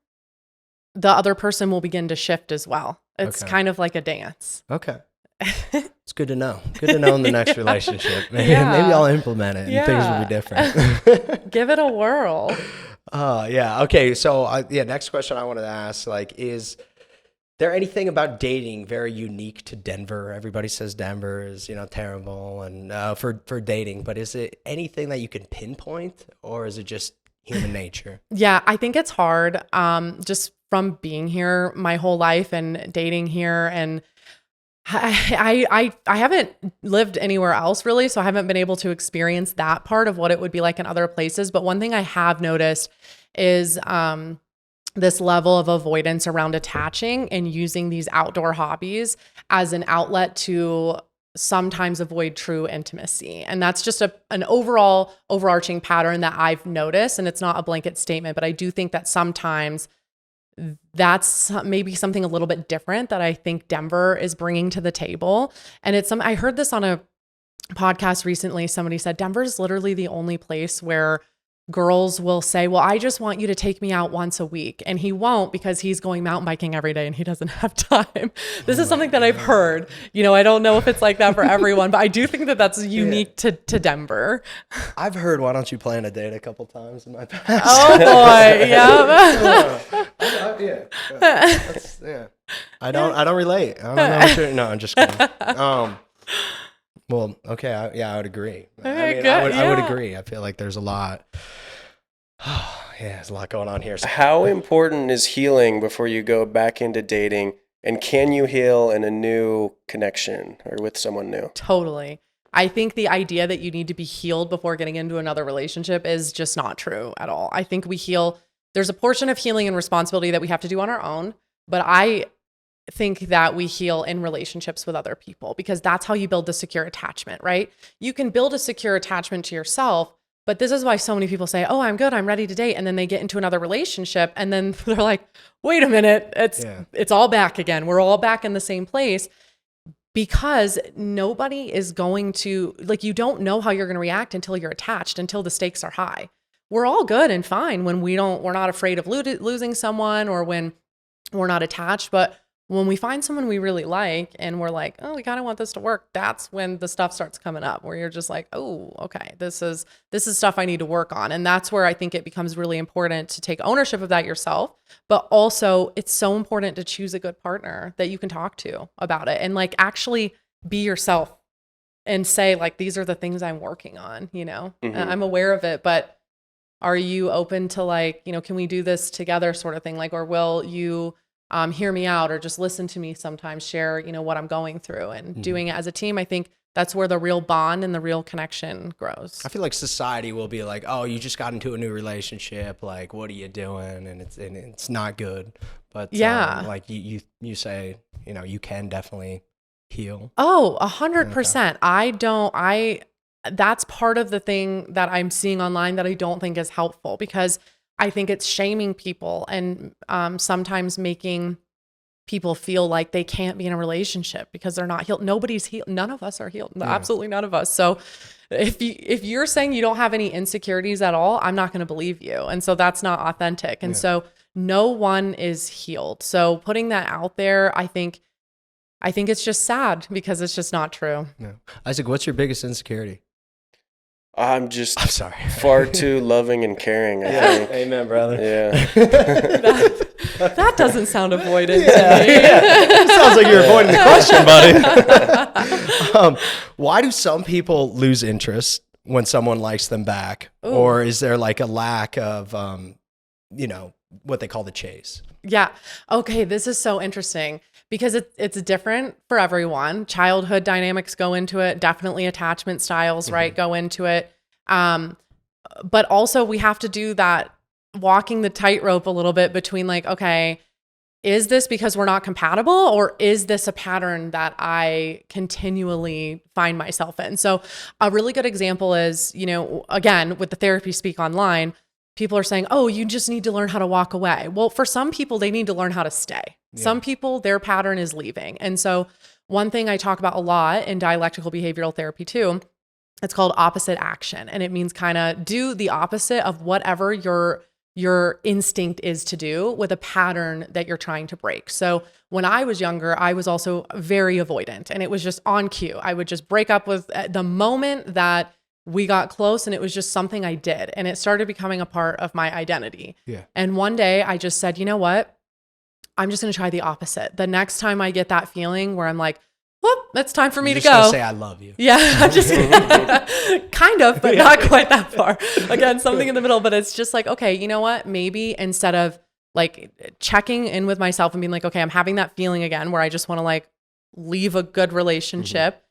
Speaker 2: the other person will begin to shift as well. It's kind of like a dance.
Speaker 1: Okay. It's good to know. Good to know in the next relationship. Maybe I'll implement it and things will be different.
Speaker 2: Give it a whirl.
Speaker 1: Yeah. Okay. So next question I wanted to ask, like, is there anything about dating very unique to Denver? Everybody says Denver is, terrible and for dating, but is it anything that you can pinpoint, or is it just human nature?
Speaker 2: Yeah, I think it's hard. Just from being here my whole life and dating here, and I haven't lived anywhere else really, so I haven't been able to experience that part of what it would be like in other places. But one thing I have noticed is this level of avoidance around attaching and using these outdoor hobbies as an outlet to sometimes avoid true intimacy. And that's just an overall overarching pattern that I've noticed. And it's not a blanket statement, but I do think that sometimes that's maybe something a little bit different that I think Denver is bringing to the table. And I heard this on a podcast recently. Somebody said Denver is literally the only place where girls will say, well, I just want you to take me out once a week. And he won't, because he's going mountain biking every day and he doesn't have time. This is something that I've heard. I don't know if it's like that for everyone, but I do think that that's unique to Denver.
Speaker 1: I've heard, why don't you plan a date a couple times in my past?
Speaker 2: Oh boy. Yeah.
Speaker 1: I don't relate. I don't know what you're, no, I'm just kidding. Well, okay. I would agree. I would agree. I feel like there's a lot. There's a lot going on here. So.
Speaker 3: How important is healing before you go back into dating? And can you heal in a new connection or with someone new?
Speaker 2: Totally. I think the idea that you need to be healed before getting into another relationship is just not true at all. I think we heal. There's a portion of healing and responsibility that we have to do on our own, but I think that we heal in relationships with other people, because that's how you build the secure attachment, right? You can build a secure attachment to yourself, but this is why so many people say, oh, I'm good, I'm ready to date. And then they get into another relationship and then they're like, wait a minute, it's all back again. We're all back in the same place, because nobody is going to, like, you don't know how you're going to react until you're attached, until the stakes are high. We're all good and fine when we're not afraid of losing someone, or when we're not attached. But when we find someone we really like and we're like, oh, we kind of want this to work, that's when the stuff starts coming up, where you're just like, oh, okay, this is stuff I need to work on. And that's where I think it becomes really important to take ownership of that yourself. But also it's so important to choose a good partner that you can talk to about it, and like actually be yourself and say, like, these are the things I'm working on, I'm aware of it, but are you open to, like, can we do this together sort of thing? Like, or will you hear me out, or just listen to me sometimes, share, what I'm going through, and doing it as a team. I think that's where the real bond and the real connection grows. I
Speaker 1: feel like society will be like, oh, you just got into a new relationship. Like, what are you doing? And it's not good. But like you say, you can definitely heal.
Speaker 2: Oh, 100%. That's part of the thing that I'm seeing online that I don't think is helpful, because I think it's shaming people and sometimes making people feel like they can't be in a relationship because they're not healed. Nobody's healed. None of us are healed. Absolutely none of us. So if you're saying you don't have any insecurities at all, I'm not going to believe you. And so that's not authentic. And so no one is healed. So putting that out there, I think it's just sad because it's just not true.
Speaker 1: No. Isaac, what's your biggest insecurity?
Speaker 3: I'm sorry. Far too loving and caring, I think.
Speaker 1: Amen, brother.
Speaker 3: Yeah.
Speaker 2: That doesn't sound avoidant to me.
Speaker 1: It sounds like you're avoiding the question, buddy. Why do some people lose interest when someone likes them back? Ooh. Or is there like a lack of, what they call the chase?
Speaker 2: Yeah. Okay. This is so interesting because it's different for everyone. Childhood dynamics go into it. Definitely attachment styles, right, go into it. But also we have to do that walking the tightrope a little bit between like, okay, is this because we're not compatible or is this a pattern that I continually find myself in? So a really good example is, again, with the Therapy Speak Online, people are saying, oh, you just need to learn how to walk away. Well, for some people, they need to learn how to stay. Yeah. Some people, their pattern is leaving. And so one thing I talk about a lot in dialectical behavioral therapy too, it's called opposite action. And it means kind of do the opposite of whatever your instinct is to do with a pattern that you're trying to break. So when I was younger, I was also very avoidant and it was just on cue. I would just break up with the moment that we got close and it was just something I did. And it started becoming a part of my identity. Yeah. And one day I just said, you know what? I'm just going to try the opposite. The next time I get that feeling where I'm like, whoop, it's time for me to go.
Speaker 1: Say I love you.
Speaker 2: Yeah. I'm just kind of, but not quite that far. Again, something in the middle, but it's just like, okay, you know what? Maybe instead of like checking in with myself and being like, okay, I'm having that feeling again where I just want to like leave a good relationship.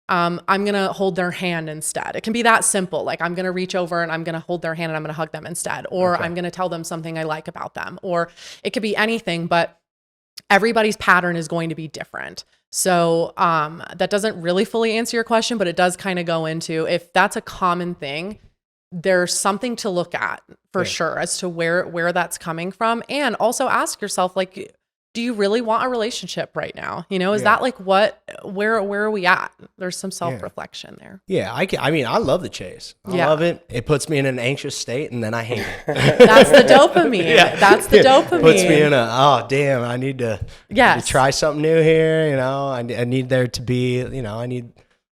Speaker 2: I'm going to hold their hand instead. It can be that simple. Like I'm going to reach over and I'm going to hold their hand and I'm going to hug them instead. Or I'm going to tell them something I like about them. Or it could be anything, but everybody's pattern is going to be different. So that doesn't really fully answer your question, but it does kind of go into if that's a common thing, there's something to look at for sure as to where that's coming from. And also ask yourself, like, do you really want a relationship right now? Is that like where are we at? There's some self-reflection there.
Speaker 1: Yeah. I love the chase. I love it. It puts me in an anxious state and then I hate it.
Speaker 2: That's the dopamine. That's the dopamine.
Speaker 1: Puts me in I need to try something new here. I need there to be,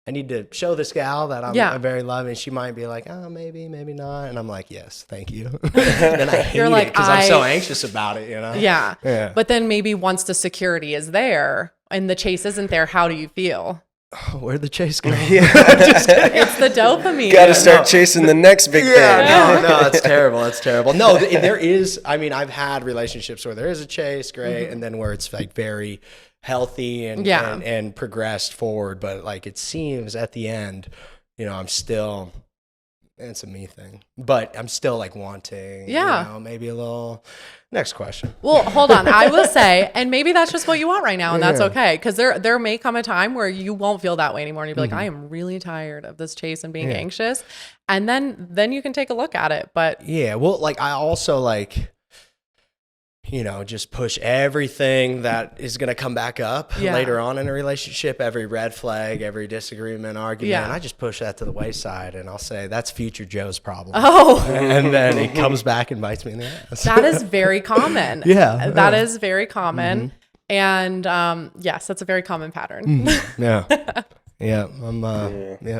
Speaker 1: I need to show this gal that I'm very loving. She might be like, oh, maybe not. And I'm like, yes, thank you. Then I hate it because I'm so anxious about it,
Speaker 2: Yeah. But then maybe once the security is there and the chase isn't there, how do you feel?
Speaker 1: Oh, where'd the chase go?
Speaker 2: It's the dopamine.
Speaker 3: Got to start chasing the next big thing.
Speaker 1: No, it's terrible. It's terrible. No, there is, I've had relationships where there is a chase, great, and then where it's like very healthy and progressed forward, but like it seems at the end, I'm still, it's a me thing, but I'm still like wanting, maybe a little. Next question.
Speaker 2: Well, hold on. I will say, and maybe that's just what you want right now, and that's okay, because there may come a time where you won't feel that way anymore, and you'll be like, I am really tired of this chase and being anxious, and then you can take a look at it. But
Speaker 1: well, like I also like, just push everything that is going to come back up later on in a relationship, every red flag, every disagreement, argument. And I just push that to the wayside and I'll say, that's future Joe's problem. Oh. And then it comes back and bites me in the ass.
Speaker 2: That is very common. That is very common. And yes, that's a very common pattern.
Speaker 1: Yeah, I'm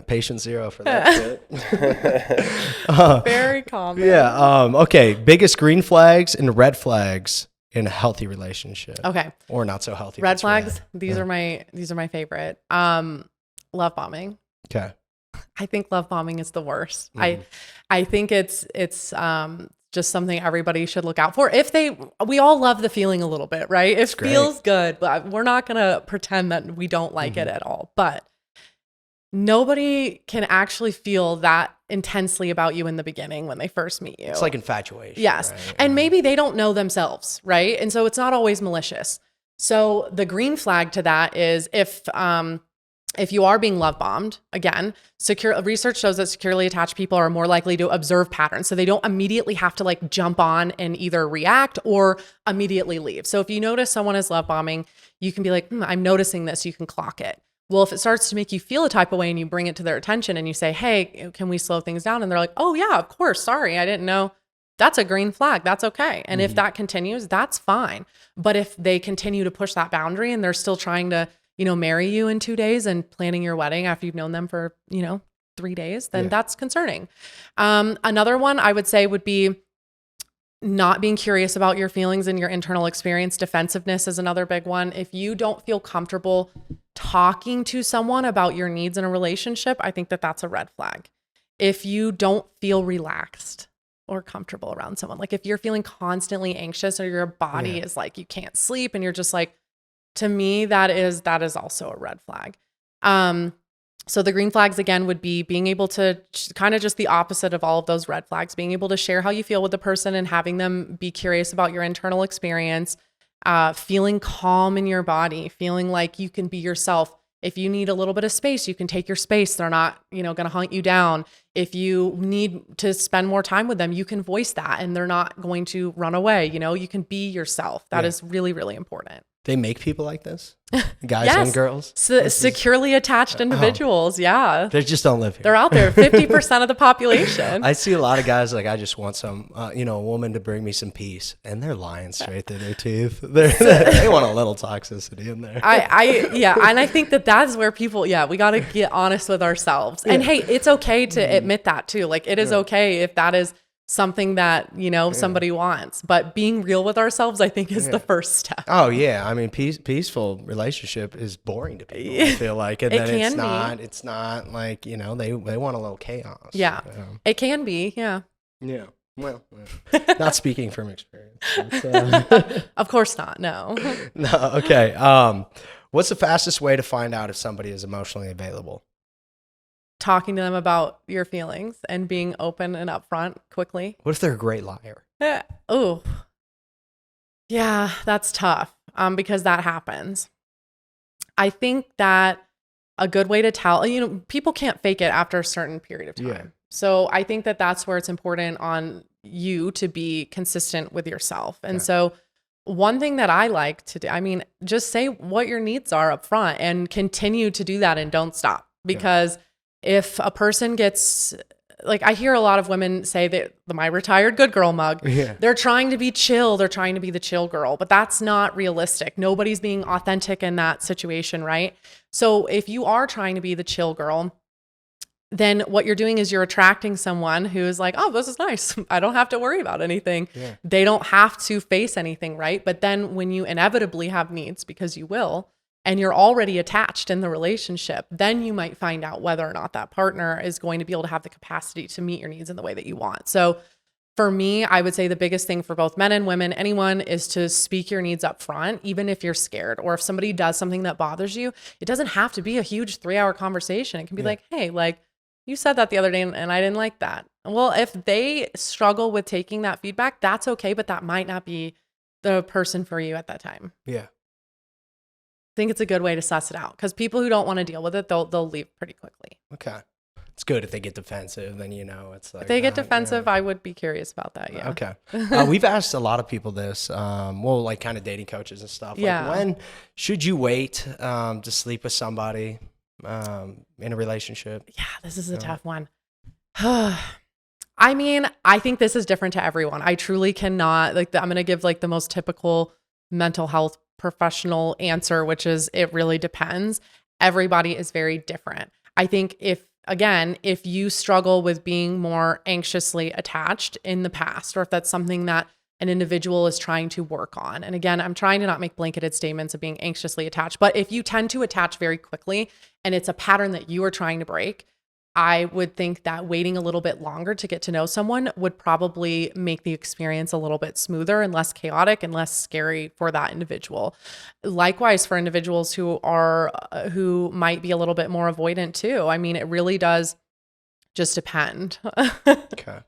Speaker 1: patient zero for that shit.
Speaker 2: Very common.
Speaker 1: Okay, biggest green flags and red flags in a healthy relationship.
Speaker 2: Okay.
Speaker 1: Or not so healthy.
Speaker 2: Red flags, these are my favorite. Love bombing.
Speaker 1: Okay.
Speaker 2: I think love bombing is the worst. I think it's just something everybody should look out for. We all love the feeling a little bit, right? It feels good, but we're not going to pretend that we don't like it at all. But nobody can actually feel that intensely about you in the beginning when they first meet you.
Speaker 1: It's like infatuation.
Speaker 2: Yes. Right? And maybe they don't know themselves, right? And so it's not always malicious. So the green flag to that is if if you are being love bombed, again, research shows that securely attached people are more likely to observe patterns. So they don't immediately have to like jump on and either react or immediately leave. So if you notice someone is love bombing, you can be like, I'm noticing this. You can clock it. Well, if it starts to make you feel a type of way and you bring it to their attention and you say, hey, can we slow things down? And they're like, oh yeah, of course. Sorry, I didn't know. That's a green flag. That's okay. And if that continues, that's fine. But if they continue to push that boundary and they're still trying to, marry you in 2 days and planning your wedding after you've known them for, 3 days, then that's concerning. Another one I would say would be not being curious about your feelings and your internal experience. Defensiveness is another big one. If you don't feel comfortable talking to someone about your needs in a relationship, I think that that's a red flag. If you don't feel relaxed or comfortable around someone, like if you're feeling constantly anxious or your body is like, you can't sleep and you're just like, to me, that is also a red flag. So the green flags again would be being able to kind of just the opposite of all of those red flags, being able to share how you feel with the person and having them be curious about your internal experience, feeling calm in your body, feeling like you can be yourself. If you need a little bit of space, you can take your space. They're not, going to hunt you down. If you need to spend more time with them, you can voice that and they're not going to run away. You can be yourself. That is really, really important.
Speaker 1: They make people like this? Guys and girls?
Speaker 2: Securely attached individuals, yeah.
Speaker 1: They just don't live here.
Speaker 2: They're out there, 50% of the population.
Speaker 1: I see a lot of guys like, I just want some, a woman to bring me some peace. And they're lying straight through their teeth. They want a little toxicity in there.
Speaker 2: And I think that's where people, we got to get honest with ourselves. And hey, it's okay to admit that too. Like it is okay if that is something that, somebody wants, but being real with ourselves, I think is the first step.
Speaker 1: Oh yeah. I mean, peaceful relationship is boring to people, I feel like. And then it's not like, they want a little chaos.
Speaker 2: Yeah. It can be. Yeah.
Speaker 1: Yeah. Well, not speaking from experience.
Speaker 2: Of course not. No.
Speaker 1: No. Okay. What's the fastest way to find out if somebody is emotionally available?
Speaker 2: Talking to them about your feelings and being open and upfront quickly.
Speaker 1: What if they're a great liar?
Speaker 2: Oh, yeah, that's tough because that happens. I think that a good way to tell, people can't fake it after a certain period of time. Yeah. So I think that that's where it's important on you to be consistent with yourself. And so one thing that I like to do, just say what your needs are up front and continue to do that and don't stop because if a person gets, like I hear a lot of women say that my retired good girl mug, they're trying to be chill. They're trying to be the chill girl, but that's not realistic. Nobody's being authentic in that situation, right? So if you are trying to be the chill girl, then what you're doing is you're attracting someone who is like, oh, this is nice. I don't have to worry about anything. Yeah. They don't have to face anything, right? But then when you inevitably have needs, because you will, and you're already attached in the relationship, then you might find out whether or not that partner is going to be able to have the capacity to meet your needs in the way that you want. So for me, I would say the biggest thing for both men and women, anyone, is to speak your needs up front, even if you're scared, or if somebody does something that bothers you. It doesn't have to be a huge 3-hour conversation. It can be like, hey, like you said that the other day and I didn't like that. Well, if they struggle with taking that feedback, that's okay, but that might not be the person for you at that time.
Speaker 1: Yeah.
Speaker 2: I think it's a good way to suss it out because people who don't want to deal with it, they'll leave pretty quickly.
Speaker 1: Okay. It's good if they get defensive, then it's like.
Speaker 2: If they get defensive, I would be curious about that. Yeah.
Speaker 1: Okay. We've asked a lot of people this, like kind of dating coaches and stuff. Like when should you wait to sleep with somebody in a relationship?
Speaker 2: Yeah, this is a tough one. I think this is different to everyone. I truly cannot, I'm going to give the most typical mental health professional answer, which is it really depends. Everybody is very different. I think if you struggle with being more anxiously attached in the past, or if that's something that an individual is trying to work on. And again, I'm trying to not make blanketed statements of being anxiously attached, but if you tend to attach very quickly and it's a pattern that you are trying to break, I would think that waiting a little bit longer to get to know someone would probably make the experience a little bit smoother and less chaotic and less scary for that individual. Likewise, for individuals who might be a little bit more avoidant too. It really does just depend.
Speaker 1: Okay.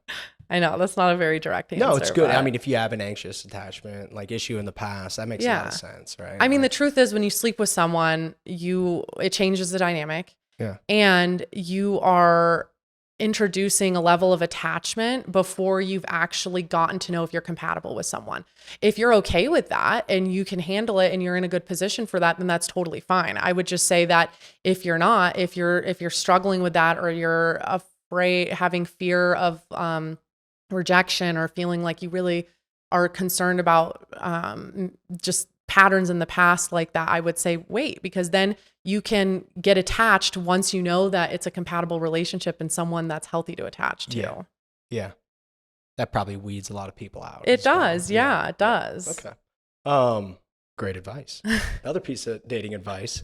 Speaker 2: I know that's not a very direct answer.
Speaker 1: No, it's good.
Speaker 2: But
Speaker 1: I mean, if you have an anxious attachment like issue in the past, that makes a lot of sense, right?
Speaker 2: I mean, the truth is when you sleep with someone, it changes the dynamic.
Speaker 1: Yeah.
Speaker 2: And you are introducing a level of attachment before you've actually gotten to know if you're compatible with someone. If you're okay with that and you can handle it and you're in a good position for that, then that's totally fine. I would just say that if you're not, if you're struggling with that, or you're afraid, having fear of rejection, or feeling like you really are concerned about just patterns in the past like that, I would say wait, because then you can get attached once you know that it's a compatible relationship and someone that's healthy to attach to.
Speaker 1: Yeah. That probably weeds a lot of people out.
Speaker 2: It does. Yeah, it does.
Speaker 1: Okay. Great advice. Another piece of dating advice.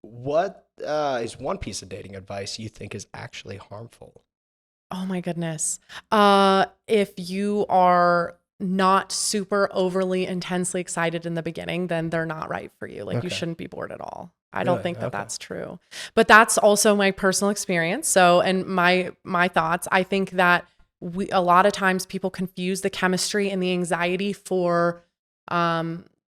Speaker 1: What is one piece of dating advice you think is actually harmful?
Speaker 2: Oh my goodness. If you are not super overly intensely excited in the beginning, then they're not right for you. Like you shouldn't be bored at all. I don't think that that's true, but that's also my personal experience. So, and my thoughts, I think that a lot of times people confuse the chemistry and the anxiety for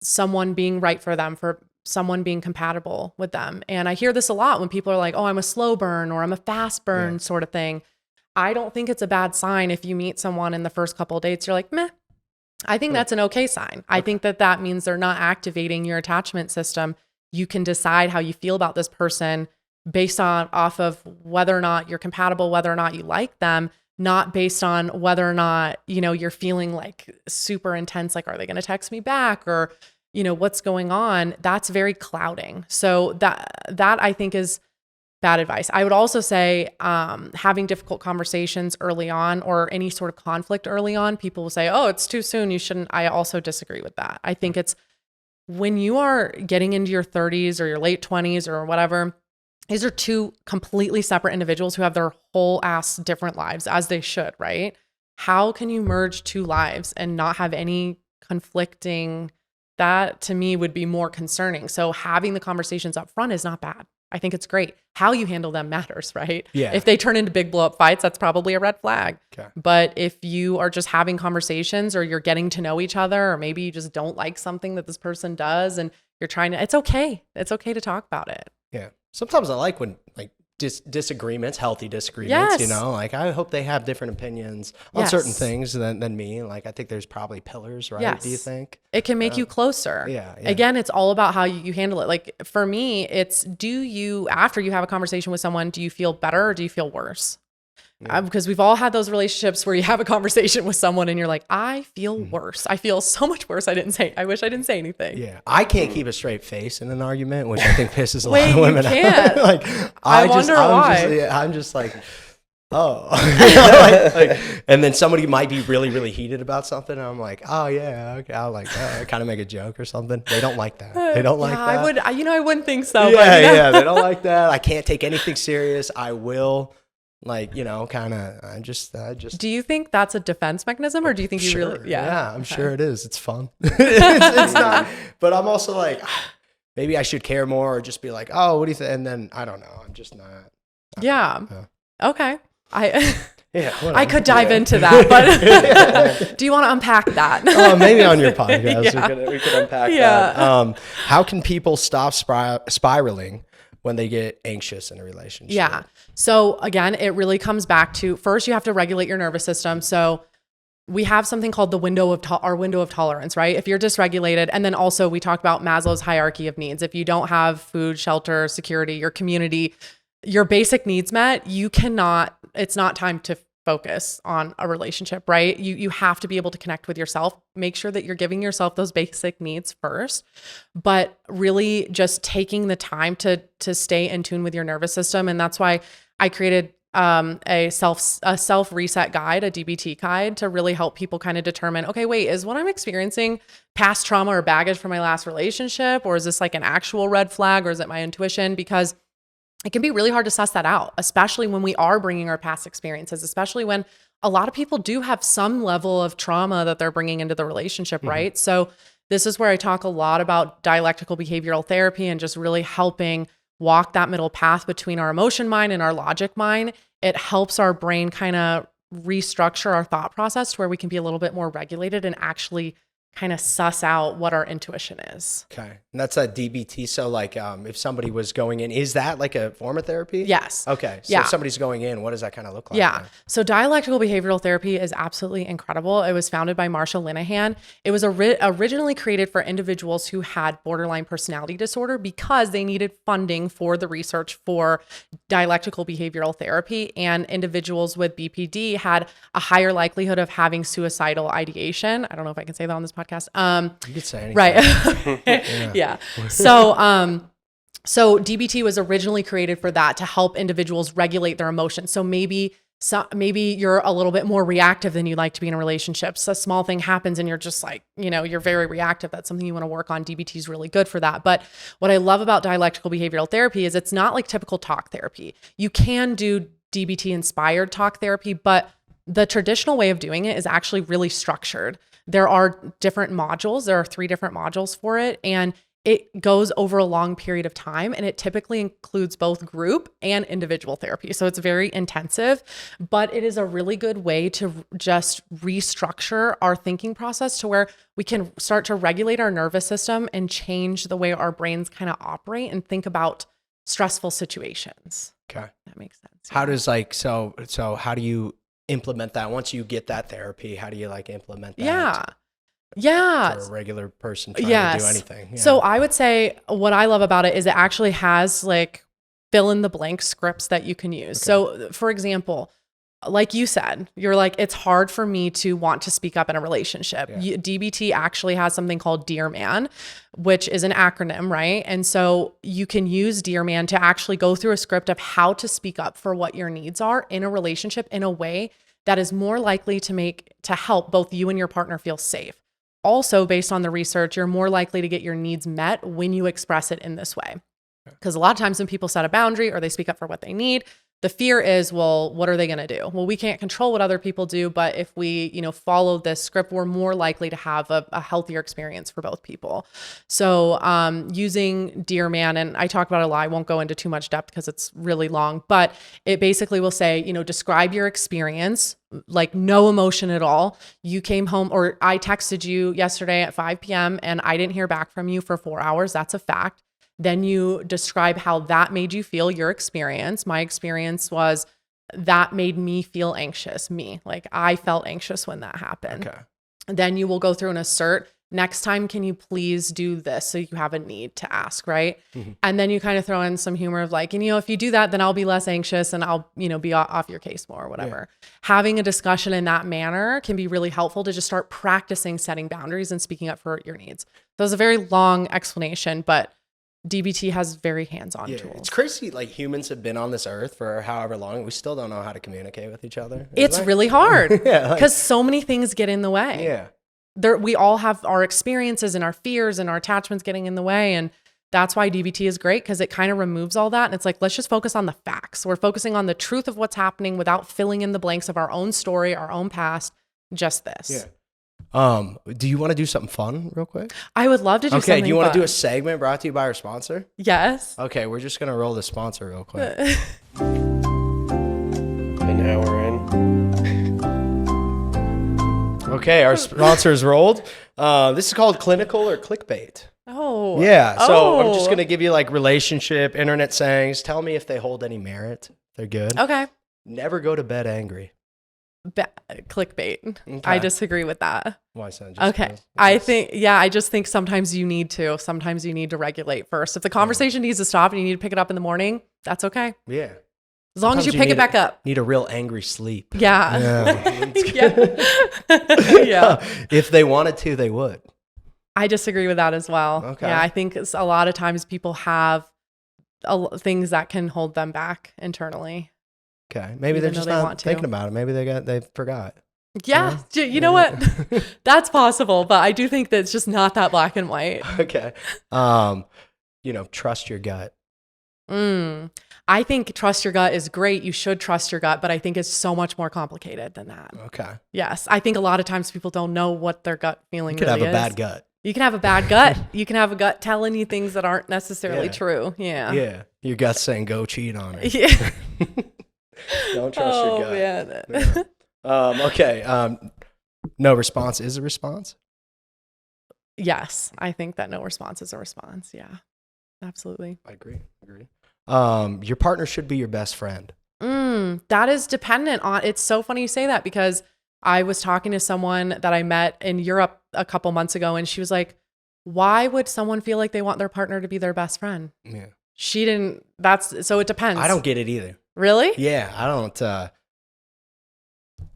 Speaker 2: someone being right for them, for someone being compatible with them. And I hear this a lot when people are like, oh, I'm a slow burn or I'm a fast burn sort of thing. I don't think it's a bad sign if you meet someone in the first couple of dates, you're like, meh. I think that's an okay sign. I think that means they're not activating your attachment system. You can decide how you feel about this person based off of whether or not you're compatible, whether or not you like them, not based on whether or not, you're feeling like super intense, like, are they going to text me back, or, what's going on? That's very clouding. So that I think is bad advice. I would also say having difficult conversations early on, or any sort of conflict early on, people will say, oh, it's too soon, you shouldn't. I also disagree with that. I think it's when you are getting into your 30s or your late 20s or whatever, these are two completely separate individuals who have their whole ass different lives, as they should, right? How can you merge two lives and not have any conflicting? That to me would be more concerning. So having the conversations up front is not bad. I think it's great. How you handle them matters, right?
Speaker 1: Yeah.
Speaker 2: If they turn into big blow up fights, that's probably a red flag.
Speaker 1: Okay.
Speaker 2: But if you are just having conversations, or you're getting to know each other, or maybe you just don't like something that this person does and you're trying to, it's okay. It's okay to talk about it.
Speaker 1: Yeah. Sometimes I like when disagreements, healthy disagreements,
Speaker 2: Yes.
Speaker 1: like I hope they have different opinions on certain things than me. Like I think there's probably pillars, right?
Speaker 2: Yes.
Speaker 1: Do you think?
Speaker 2: It can make you closer.
Speaker 1: Yeah.
Speaker 2: Again, it's all about how you handle it. Like for me, it's after you have a conversation with someone, do you feel better or do you feel worse? Because we've all had those relationships where you have a conversation with someone and you're like, I feel worse. I feel so much worse. I wish I didn't say anything.
Speaker 1: Yeah. I can't keep a straight face in an argument, which I think pisses a lot of women
Speaker 2: can't.
Speaker 1: off. Like
Speaker 2: I wonder why.
Speaker 1: I'm just like, oh. And then somebody might be really, really heated about something. And I'm like, oh yeah, okay. I'll kind of make a joke or something. They don't like that. They don't like that.
Speaker 2: I wouldn't think so.
Speaker 1: Yeah. They don't like that. I can't take anything serious. I will. I just.
Speaker 2: Do you think that's a defense mechanism, or do you think you really?
Speaker 1: Yeah, I'm sure it is. It's fun. it's not. But I'm also like, maybe I should care more, or just be like, oh, what do you think? And then I don't know. I'm just not.
Speaker 2: Yeah. Okay.
Speaker 1: Yeah,
Speaker 2: I could dive into that, but do you want to unpack that?
Speaker 1: Maybe on your podcast we could unpack that. How can people stop spiraling when they get anxious in a relationship?
Speaker 2: Yeah. So again, it really comes back to, first you have to regulate your nervous system. So we have something called the window of tolerance, right? If you're dysregulated, and then also we talked about Maslow's hierarchy of needs. If you don't have food, shelter, security, your community, your basic needs met, it's not time to focus on a relationship, right? You have to be able to connect with yourself. Make sure that you're giving yourself those basic needs first, but really just taking the time to stay in tune with your nervous system. And that's why I created a self reset guide, a DBT guide, to really help people kind of determine, okay, wait, is what I'm experiencing past trauma or baggage from my last relationship? Or is this like an actual red flag, or is it my intuition? Because it can be really hard to suss that out, especially when we are bringing our past experiences, especially when a lot of people do have some level of trauma that they're bringing into the relationship, right? So this is where I talk a lot about dialectical behavioral therapy and just really helping walk that middle path between our emotion mind and our logic mind. It helps our brain kind of restructure our thought process to where we can be a little bit more regulated and actually kind of suss out what our intuition is.
Speaker 1: Okay. And that's a DBT. So like if somebody was going in, is that like a form of therapy?
Speaker 2: Yes.
Speaker 1: Okay. So if somebody's going in, what does that kind of look like?
Speaker 2: Yeah.
Speaker 1: Then?
Speaker 2: So dialectical behavioral therapy is absolutely incredible. It was founded by Marsha Linehan. It was originally created for individuals who had borderline personality disorder because they needed funding for the research for dialectical behavioral therapy, and individuals with BPD had a higher likelihood of having suicidal ideation. I don't know if I can say that on this podcast.
Speaker 1: You could say anything.
Speaker 2: Right. Yeah. So DBT was originally created for that, to help individuals regulate their emotions. So maybe you're a little bit more reactive than you'd like to be in a relationship. So a small thing happens and you're just like, you're very reactive. That's something you want to work on. DBT is really good for that. But what I love about dialectical behavioral therapy is it's not like typical talk therapy. You can do DBT inspired talk therapy, but the traditional way of doing it is actually really structured. There are different modules. There are 3 different modules for it, and it goes over a long period of time, and it typically includes both group and individual therapy. So it's very intensive, but it is a really good way to just restructure our thinking process to where we can start to regulate our nervous system and change the way our brains kind of operate and think about stressful situations.
Speaker 1: Okay.
Speaker 2: That makes sense.
Speaker 1: How does so how do you implement that once you get that therapy? How do you like implement that?
Speaker 2: Yeah.
Speaker 1: For a regular person trying to do anything. Yeah.
Speaker 2: So I would say what I love about it is it actually has like fill in the blank scripts that you can use. Okay. So for example, like you said, you're like, it's hard for me to want to speak up in a relationship. Yeah. DBT actually has something called Dear Man, which is an acronym, right? And so you can use Dear Man to actually go through a script of how to speak up for what your needs are in a relationship in a way that is more likely to help both you and your partner feel safe. Also, based on the research, you're more likely to get your needs met when you express it in this way. Because a lot of times when people set a boundary or they speak up for what they need, the fear is, well, what are they going to do? Well, we can't control what other people do, but if we, follow this script, we're more likely to have a healthier experience for both people. So using Dear Man, and I talk about it a lot, I won't go into too much depth because it's really long, but it basically will say, describe your experience, like no emotion at all. You came home, or I texted you yesterday at 5 p.m. and I didn't hear back from you for 4 hours. That's a fact. Then you describe how that made you feel, your experience. My experience was that made me feel anxious. Like I felt anxious when that happened.
Speaker 1: Okay.
Speaker 2: Then you will go through and assert, next time, can you please do this? So you have a need to ask, right? Mm-hmm. And then you kind of throw in some humor of like, if you do that, then I'll be less anxious and I'll, be off your case more or whatever. Yeah. Having a discussion in that manner can be really helpful to just start practicing setting boundaries and speaking up for your needs. So it's a very long explanation, but DBT has very hands-on tools.
Speaker 1: It's crazy. Like humans have been on this earth for however long. We still don't know how to communicate with each other.
Speaker 2: It's really hard because so many things get in the way.
Speaker 1: Yeah.
Speaker 2: We all have our experiences and our fears and our attachments getting in the way. And that's why DBT is great, because it kind of removes all that. And it's like, let's just focus on the facts. We're focusing on the truth of what's happening without filling in the blanks of our own story, our own past, just this.
Speaker 1: Yeah. Do you want to do something fun real quick?
Speaker 2: I would love to do something fun.
Speaker 1: Okay, do you want to do a segment brought to you by our sponsor?
Speaker 2: Yes.
Speaker 1: Okay, we're just going to roll the sponsor real quick.
Speaker 3: An hour in.
Speaker 1: Okay, our sponsor's rolled. This is called clinical or clickbait.
Speaker 2: Oh.
Speaker 1: Yeah, so I'm just going to give you like relationship, internet sayings. Tell me if they hold any merit. They're good.
Speaker 2: Okay.
Speaker 1: Never go to bed angry.
Speaker 2: Clickbait.
Speaker 1: Okay.
Speaker 2: I disagree with that.
Speaker 1: Why so?
Speaker 2: Okay. I just think sometimes you need to regulate first. If the conversation needs to stop and you need to pick it up in the morning, that's okay.
Speaker 1: Yeah.
Speaker 2: As long as you pick it back up.
Speaker 1: Need a real angry sleep.
Speaker 2: Yeah.
Speaker 1: Yeah. If they wanted to, they would.
Speaker 2: I disagree with that as well.
Speaker 1: Okay.
Speaker 2: Yeah. I think a lot of times people have things that can hold them back internally.
Speaker 1: Okay. Maybe they're just not thinking about it. Maybe they forgot.
Speaker 2: Yeah. You know what? That's possible, but I do think that it's just not that black and white.
Speaker 1: Okay. Trust your gut.
Speaker 2: I think trust your gut is great. You should trust your gut, but I think it's so much more complicated than that.
Speaker 1: Okay.
Speaker 2: Yes. I think a lot of times people don't know what their gut feeling really is.
Speaker 1: You could have a bad gut.
Speaker 2: You can have a bad gut. You can have a gut telling you things that aren't necessarily true. Yeah.
Speaker 1: Yeah. Your gut's saying go cheat on her.
Speaker 2: Yeah.
Speaker 1: Don't trust your gut.
Speaker 2: Man.
Speaker 1: Yeah. Okay. No response is a response.
Speaker 2: Yes, I think that no response is a response. Yeah, absolutely.
Speaker 1: I agree. Your partner should be your best friend.
Speaker 2: That is dependent on. It's so funny you say that because I was talking to someone that I met in Europe a couple months ago, and she was like, "Why would someone feel like they want their partner to be their best friend?"
Speaker 1: Yeah.
Speaker 2: She didn't. That's so. It depends.
Speaker 1: I don't get it either.
Speaker 2: Really?
Speaker 1: Yeah, I don't.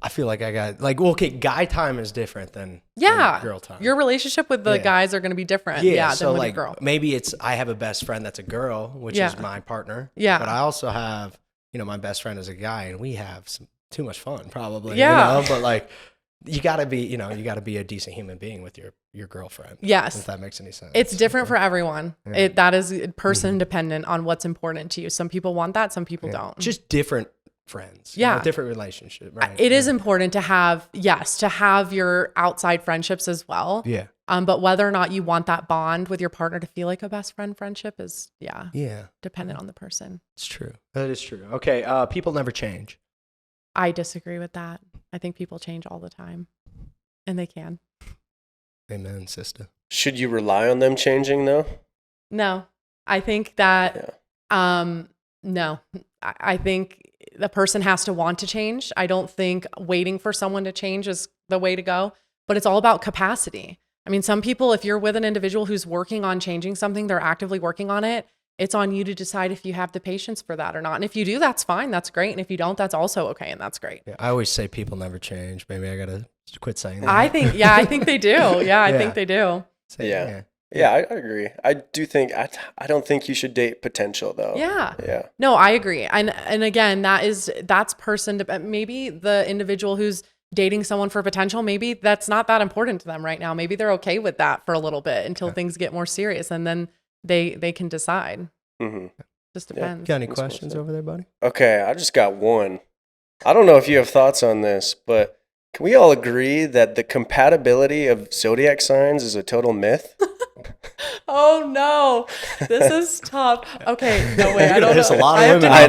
Speaker 1: I feel like I got like, well, okay, guy time is different than girl time.
Speaker 2: Your relationship with the guys are going to be different.
Speaker 1: Yeah,
Speaker 2: than
Speaker 1: so
Speaker 2: with
Speaker 1: like
Speaker 2: your girl.
Speaker 1: maybe I have a best friend that's a girl, which is my partner.
Speaker 2: Yeah.
Speaker 1: But I also have, my best friend is a guy, and we have too much fun probably.
Speaker 2: Yeah.
Speaker 1: But like, you gotta be a decent human being with your girlfriend.
Speaker 2: Yes.
Speaker 1: If that makes any sense.
Speaker 2: It's different for everyone.
Speaker 1: Yeah.
Speaker 2: That is person dependent on what's important to you. Some people want that, some people don't.
Speaker 1: Just different friends.
Speaker 2: Yeah.
Speaker 1: Different relationship. Right.
Speaker 2: It is important to have your outside friendships as well.
Speaker 1: Yeah.
Speaker 2: But whether or not you want that bond with your partner to feel like a best friend friendship is dependent on the person.
Speaker 1: It's true. That is true. Okay. People never change.
Speaker 2: I disagree with that. I think people change all the time, and they can.
Speaker 1: Amen, sister.
Speaker 3: Should you rely on them changing though?
Speaker 2: No, I think that, no, I think the person has to want to change. I don't think waiting for someone to change is the way to go, but it's all about capacity. I mean, some people, if you're with an individual who's working on changing something, they're actively working on it. It's on you to decide if you have the patience for that or not. And if you do, that's fine. That's great. And if you don't, that's also okay. And that's great.
Speaker 1: Yeah, I always say people never change. Maybe I got to quit saying that.
Speaker 2: I think they do. Yeah, I think they do.
Speaker 3: Yeah, I agree. I do think, I don't think you should date potential though.
Speaker 2: Yeah.
Speaker 3: Yeah.
Speaker 2: No, I agree. And again, that's person, maybe the individual who's dating someone for potential, maybe that's not that important to them right now. Maybe they're okay with that for a little bit until things get more serious, and then they can decide. Just depends.
Speaker 1: Got any questions over there, buddy?
Speaker 3: Okay, I just got one. I don't know if you have thoughts on this, but can we all agree that the compatibility of zodiac signs is a total myth?
Speaker 2: Oh no, this is tough. Okay, no way. I don't
Speaker 1: There's
Speaker 2: know.
Speaker 1: a lot of women.
Speaker 3: I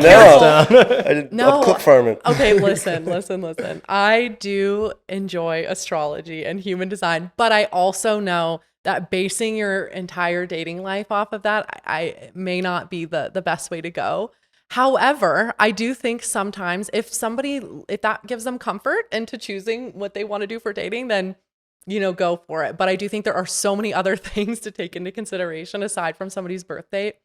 Speaker 1: know.
Speaker 3: I'm clip farming.
Speaker 2: Okay, listen. I do enjoy astrology and human design, but I also know that basing your entire dating life off of that, I may not be the best way to go. However, I do think sometimes if that gives them comfort into choosing what they want to do for dating, then go for it. But I do think there are so many other things to take into consideration aside from somebody's birth date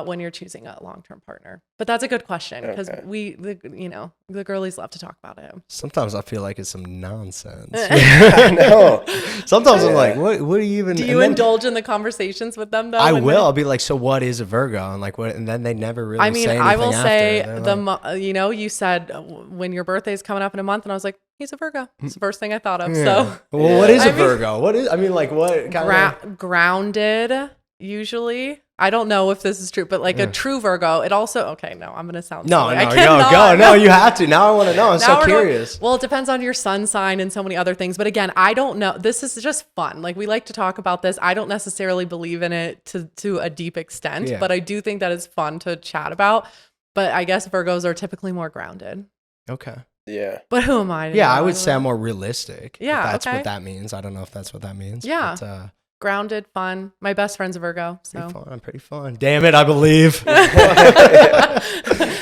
Speaker 2: when you're choosing a long-term partner. But that's a good question because the girlies love to talk about it.
Speaker 1: Sometimes I feel like it's some nonsense.
Speaker 3: I know.
Speaker 1: Sometimes I'm like, what do you even?
Speaker 2: Do you indulge in the conversations with them though?
Speaker 1: I will. I'll be like, so what is a Virgo? And like, what? And then they never really. Say anything
Speaker 2: I will say
Speaker 1: after.
Speaker 2: you said when your birthday is coming up in a month, and I was like, he's a Virgo. It's the first thing I thought of.
Speaker 1: Yeah.
Speaker 2: So,
Speaker 1: well, what is a Virgo? What is? I mean, like, what kind of
Speaker 2: grounded? Usually, I don't know if this is true, but like a true Virgo, it also I'm gonna sound silly.
Speaker 1: No, you have to. Now I want to know. I'm so curious.
Speaker 2: Well, it depends on your sun sign and so many other things. But again, I don't know. This is just fun. Like we like to talk about this. I don't necessarily believe in it to a deep extent, but I do think that it's fun to chat about. But I guess Virgos are typically more grounded.
Speaker 1: Okay.
Speaker 3: Yeah.
Speaker 2: But who am I?
Speaker 1: Yeah, I would say I'm more realistic.
Speaker 2: Yeah,
Speaker 1: if that's what that means. I don't know if that's what that means.
Speaker 2: Yeah.
Speaker 1: But,
Speaker 2: grounded, fun. My best friend's a Virgo, so
Speaker 1: pretty fun. Damn it, I believe.
Speaker 2: That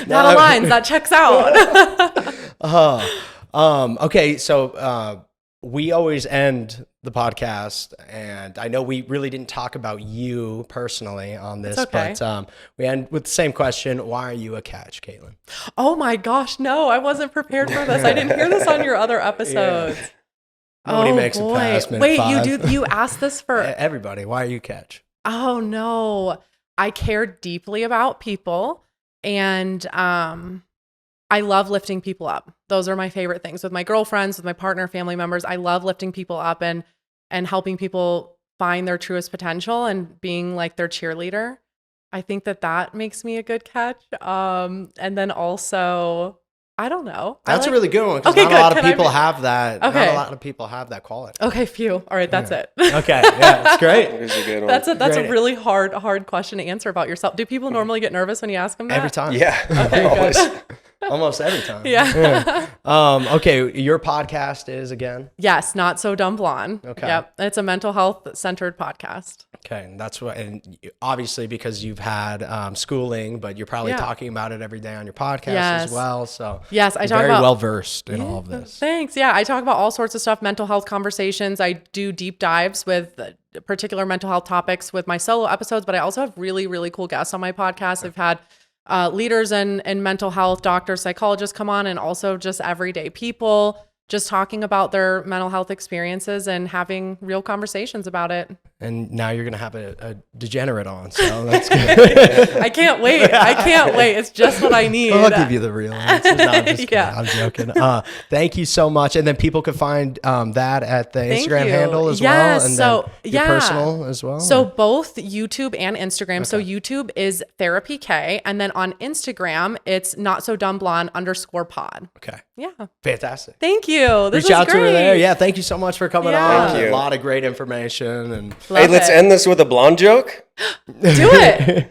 Speaker 2: aligns. That checks out.
Speaker 1: Okay, so we always end the podcast, and I know we really didn't talk about you personally on this, but we end with the same question. Why are you a catch, Kaytlyn?
Speaker 2: Oh my gosh, no, I wasn't prepared for this. I didn't hear this on your other episodes.
Speaker 1: Yeah. Nobody makes it past minute
Speaker 2: Wait,
Speaker 1: 5.
Speaker 2: you asked this for
Speaker 1: everybody. Why are you catch?
Speaker 2: Oh no. I care deeply about people, and I love lifting people up. Those are my favorite things with my girlfriends, with my partner, family members. I love lifting people up and helping people find their truest potential and being like their cheerleader. I think that makes me a good catch. And then also, I don't know.
Speaker 1: That's a really good one because not a lot of people have that. Okay. Not a lot of people have that quality.
Speaker 2: Okay, phew. All right, that's it.
Speaker 1: Okay, yeah, that's great.
Speaker 3: It's a good one.
Speaker 2: That's a really hard question to answer about yourself. Do people normally get nervous when you ask them that?
Speaker 1: Every time.
Speaker 3: Yeah.
Speaker 2: Okay,
Speaker 3: always.
Speaker 2: good.
Speaker 1: Almost every time.
Speaker 2: Yeah.
Speaker 1: Okay, your podcast is again?
Speaker 2: Yes, Not So Dumb Blonde.
Speaker 1: Okay.
Speaker 2: Yep. It's a mental health centered podcast.
Speaker 1: Okay, and that's what, and obviously because you've had schooling, but you're probably talking about it every day on your podcast as well. So
Speaker 2: yes, I
Speaker 1: you're
Speaker 2: talk
Speaker 1: very
Speaker 2: about
Speaker 1: well versed in all of this.
Speaker 2: Thanks. Yeah, I talk about all sorts of stuff, mental health conversations. I do deep dives with particular mental health topics with my solo episodes, but I also have really, really cool guests on my podcast. I've had leaders in mental health, doctors, psychologists come on, and also just everyday people just talking about their mental health experiences and having real conversations about it.
Speaker 1: And now you're going to have a degenerate on, so that's good.
Speaker 2: I can't wait. I can't wait. It's just what I need.
Speaker 1: I'll give you the real answer. No, I'm just kidding.
Speaker 2: Yeah.
Speaker 1: I'm joking. Thank you so much. And then people can find that at the Instagram handle as well. And
Speaker 2: so,
Speaker 1: then your personal as well.
Speaker 2: So both YouTube and Instagram. Okay. So YouTube is Therapy K. And then on Instagram, it's Not So Dumb Blonde _pod.
Speaker 1: Okay.
Speaker 2: Yeah.
Speaker 1: Fantastic.
Speaker 2: Thank you. This
Speaker 1: Reach out
Speaker 2: great.
Speaker 1: to her there. Yeah. Thank you so much for coming on.
Speaker 3: Thank you.
Speaker 1: A lot of great information. And
Speaker 3: hey, let's end this with a blonde joke.
Speaker 2: Do it.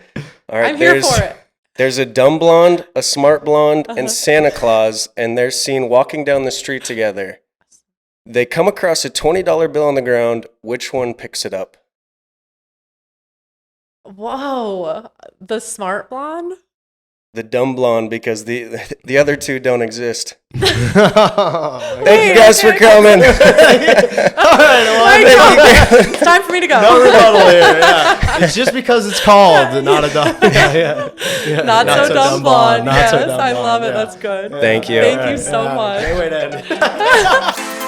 Speaker 3: All right.
Speaker 2: I'm here for it.
Speaker 3: There's a dumb blonde, a smart blonde, and Santa Claus, and they're seen walking down the street together. They come across a $20 bill on the ground. Which one picks it up?
Speaker 2: Whoa. The smart blonde?
Speaker 3: The dumb blonde, because the other two don't exist.
Speaker 1: Thank
Speaker 3: Thank you guys for coming.
Speaker 1: All right, well,
Speaker 2: it's time for me to go.
Speaker 1: no rebuttal here. Yeah. It's just because it's called Not a Dumb. Yeah.
Speaker 2: Not so dumb blonde.
Speaker 1: Not
Speaker 2: Yes,
Speaker 1: so dumb
Speaker 2: I love
Speaker 1: blonde,
Speaker 2: it. That's good.
Speaker 3: Thank you.
Speaker 2: Thank you so much.
Speaker 1: Can't wait to end.